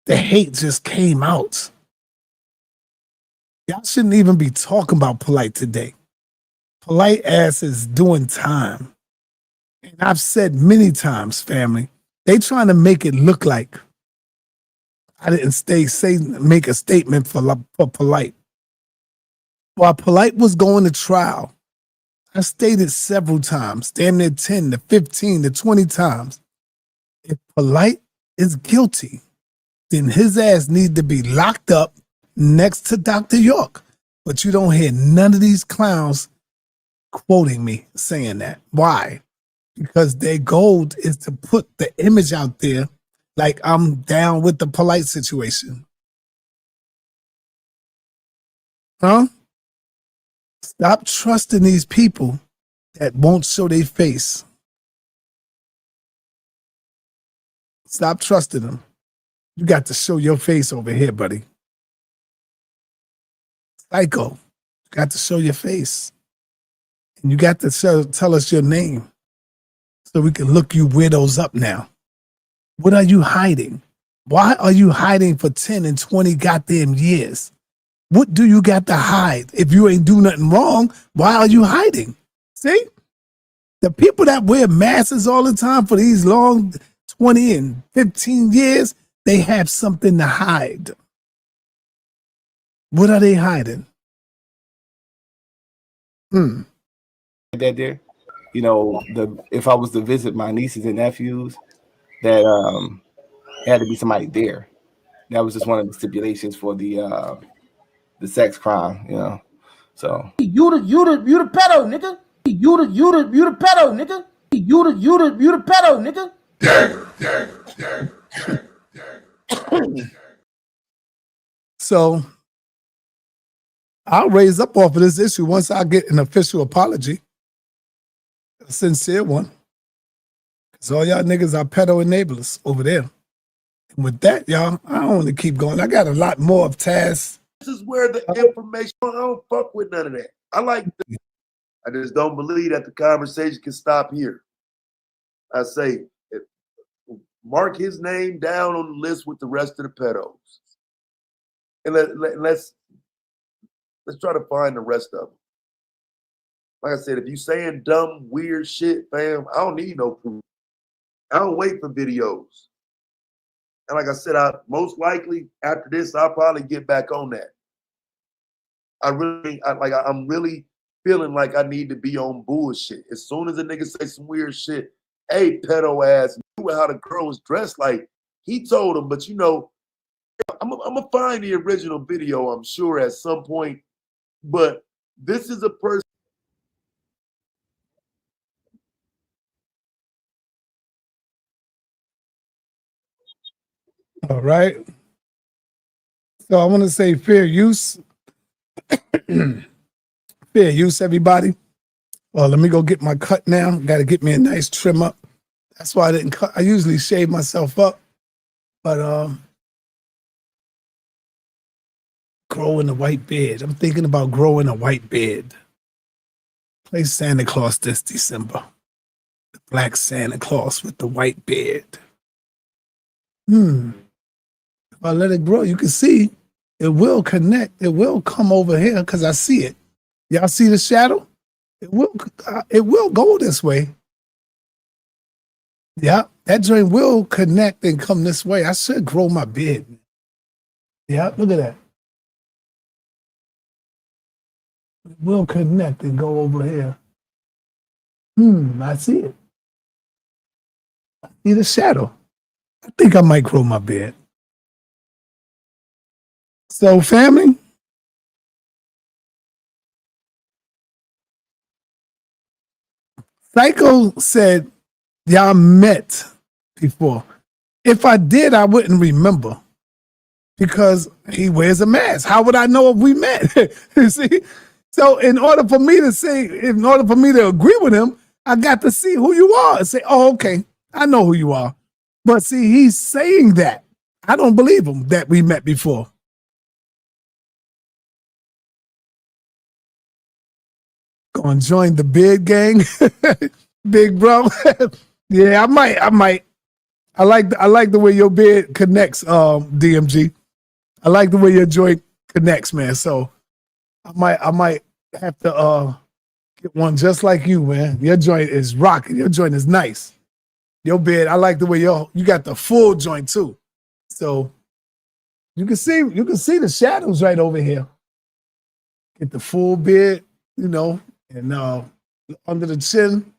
The hate just came out. Y'all shouldn't even be talking about polite today. Polite ass is doing time And I've said many times, family, they trying to make it look like I didn't make a statement for Polite. While Polite was going to trial, I stated several times, damn near 10 to 15 to 20 times, if Polite is guilty, then his ass need to be locked up next to Dr. York. But you don't hear none of these clowns quoting me saying that. Why? Because their goal is to put the image out there like I'm down with the Polite situation. Huh? Stop trusting these people that won't show their face. Stop trusting them. You got to show your face over here, buddy. Psycho, you got to show your face. And you got to tell us your name so we can look you weirdos up now. What are you hiding? Why are you hiding for 10 and 20 goddamn years? What do you got to hide? If you ain't do nothing wrong, why are you hiding? See? The people that wear masks all the time for these long 20 and 15 years, they have something to hide. What are they hiding? That there, you know, if I was to visit my nieces and nephews, that it had to be somebody there. That was just one of the stipulations for the sex crime, you know. So you the pedo, nigga. You the pedo, nigga. You the pedo, nigga. So I'll raise up off of this issue once I get an official apology, a sincere one. Because all y'all niggas are pedo enablers over there. And with that, y'all, I don't want to keep going. I got a lot more of tasks. This is where the information, I don't fuck with none of that. I just don't believe that the conversation can stop here. I say, mark his name down on the list with the rest of the pedos. And let's try to find the rest of them. Like I said, if you saying dumb, weird shit, fam, I don't need no proof. I don't wait for videos. And like I said, most likely after this, I'll probably get back on that. I'm really feeling like I need to be on bullshit. As soon as a nigga say some weird shit, hey, pedo ass, knew how the girl was dressed like. He told him, but you know, I'm gonna find the original video, I'm sure, at some point. But this is a person. All right. So I want to say fair use. Fair use, everybody. Well, let me go get my cut now. Got to get me a nice trim up. That's why I didn't cut. I usually shave myself up. But growing a white beard. I'm thinking about growing a white beard. Play Santa Claus this December. The black Santa Claus with the white beard. If I let it grow, you can see it will connect. It will come over here because I see it. Y'all see the shadow? It will go this way. Yeah, that joint will connect and come this way. I should grow my beard. Yeah, look at that. It will connect and go over here. I see it. I see the shadow. I think I might grow my beard. So, family, Psycho said, y'all met before. If I did, I wouldn't remember because he wears a mask. How would I know if we met? You see? So in order for me to agree with him, I got to see who you are and say, oh, okay, I know who you are. But see, he's saying that. I don't believe him that we met before. Gonna join the beard gang, big bro. Yeah, I might. I like the way your beard connects, DMG. I like the way your joint connects, man. So I might have to Get one just like you, man. Your joint is rocking. Your joint is nice. Your bed, I like the way you got the full joint too. So you can see the shadows right over here. Get the full bed, you know, and under the chin,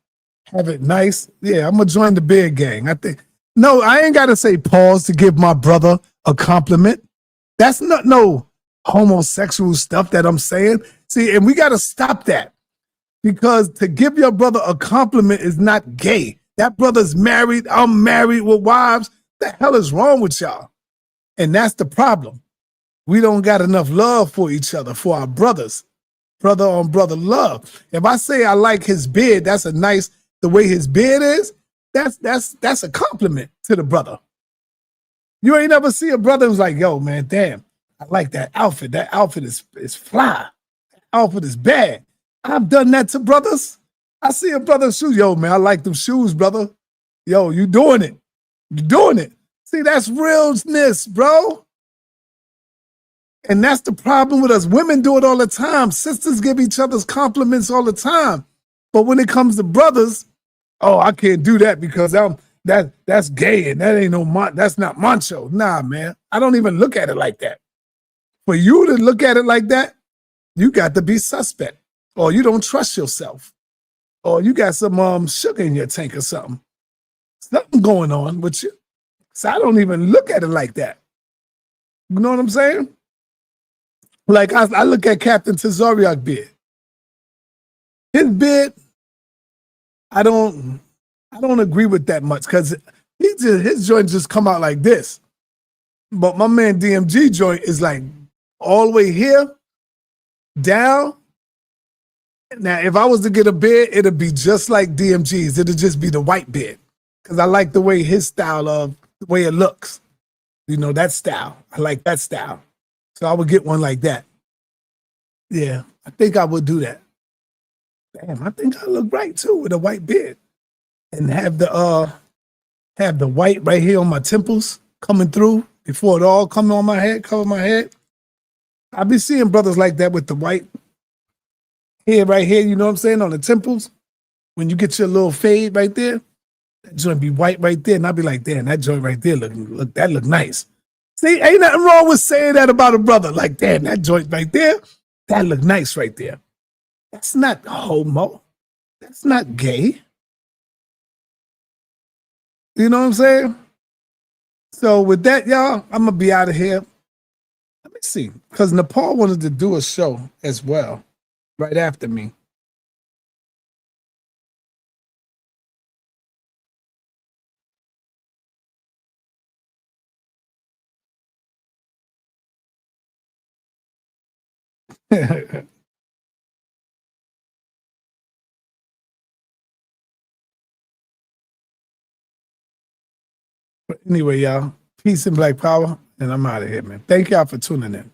have it nice. Yeah, I'm gonna join the bed gang. I think no, I ain't gotta say pause to give my brother a compliment. That's not no homosexual stuff that I'm saying. See, and we gotta stop that. Because to give your brother a compliment is not gay. That brother's married. I'm married with wives. The hell is wrong with y'all? And that's the problem. We don't got enough love for each other, for our brothers. Brother on brother love. If I say I like his beard, that's a nice, the way his beard is, that's a compliment to the brother. You ain't never see a brother who's like, yo, man, damn, I like that outfit. That outfit is fly. That outfit is bad. I've done that to brothers. I see a brother's shoes. Yo, man, I like them shoes, brother. Yo, you doing it. You doing it. See, that's realness, bro. And that's the problem with us. Women do it all the time. Sisters give each other's compliments all the time. But when it comes to brothers, oh, I can't do that because that's gay and that ain't that's not macho. Nah, man. I don't even look at it like that. For you to look at it like that, you got to be suspect. Or you don't trust yourself. Or you got some sugar in your tank or something. Something going on with you. So I don't even look at it like that. You know what I'm saying? Like I look at Captain Tazariak's beard. His beard, I don't agree with that much because his joint just come out like this. But my man DMG joint is like all the way here, down. Now, if I was to get a beard, it'd be just like DMG's. It'd just be the white beard. Because I like the way his style of, the way it looks. You know, that style. I like that style. So I would get one like that. Yeah, I think I would do that. Damn, I think I look right too with a white beard. And have the white right here on my temples coming through before it all come on my head, cover my head. I be seeing brothers like that with the white hair right here, you know what I'm saying, on the temples. When you get your little fade right there, that joint be white right there. And I'll be like, damn, that joint right there look nice. See, ain't nothing wrong with saying that about a brother. Like, damn, that joint right there, that look nice right there. That's not homo. That's not gay. You know what I'm saying? So with that, y'all, I'm going to be out of here. Let me see. Because Nepal wanted to do a show as well right after me. But anyway, y'all, peace and black power, and I'm out of here, man. Thank y'all for tuning in.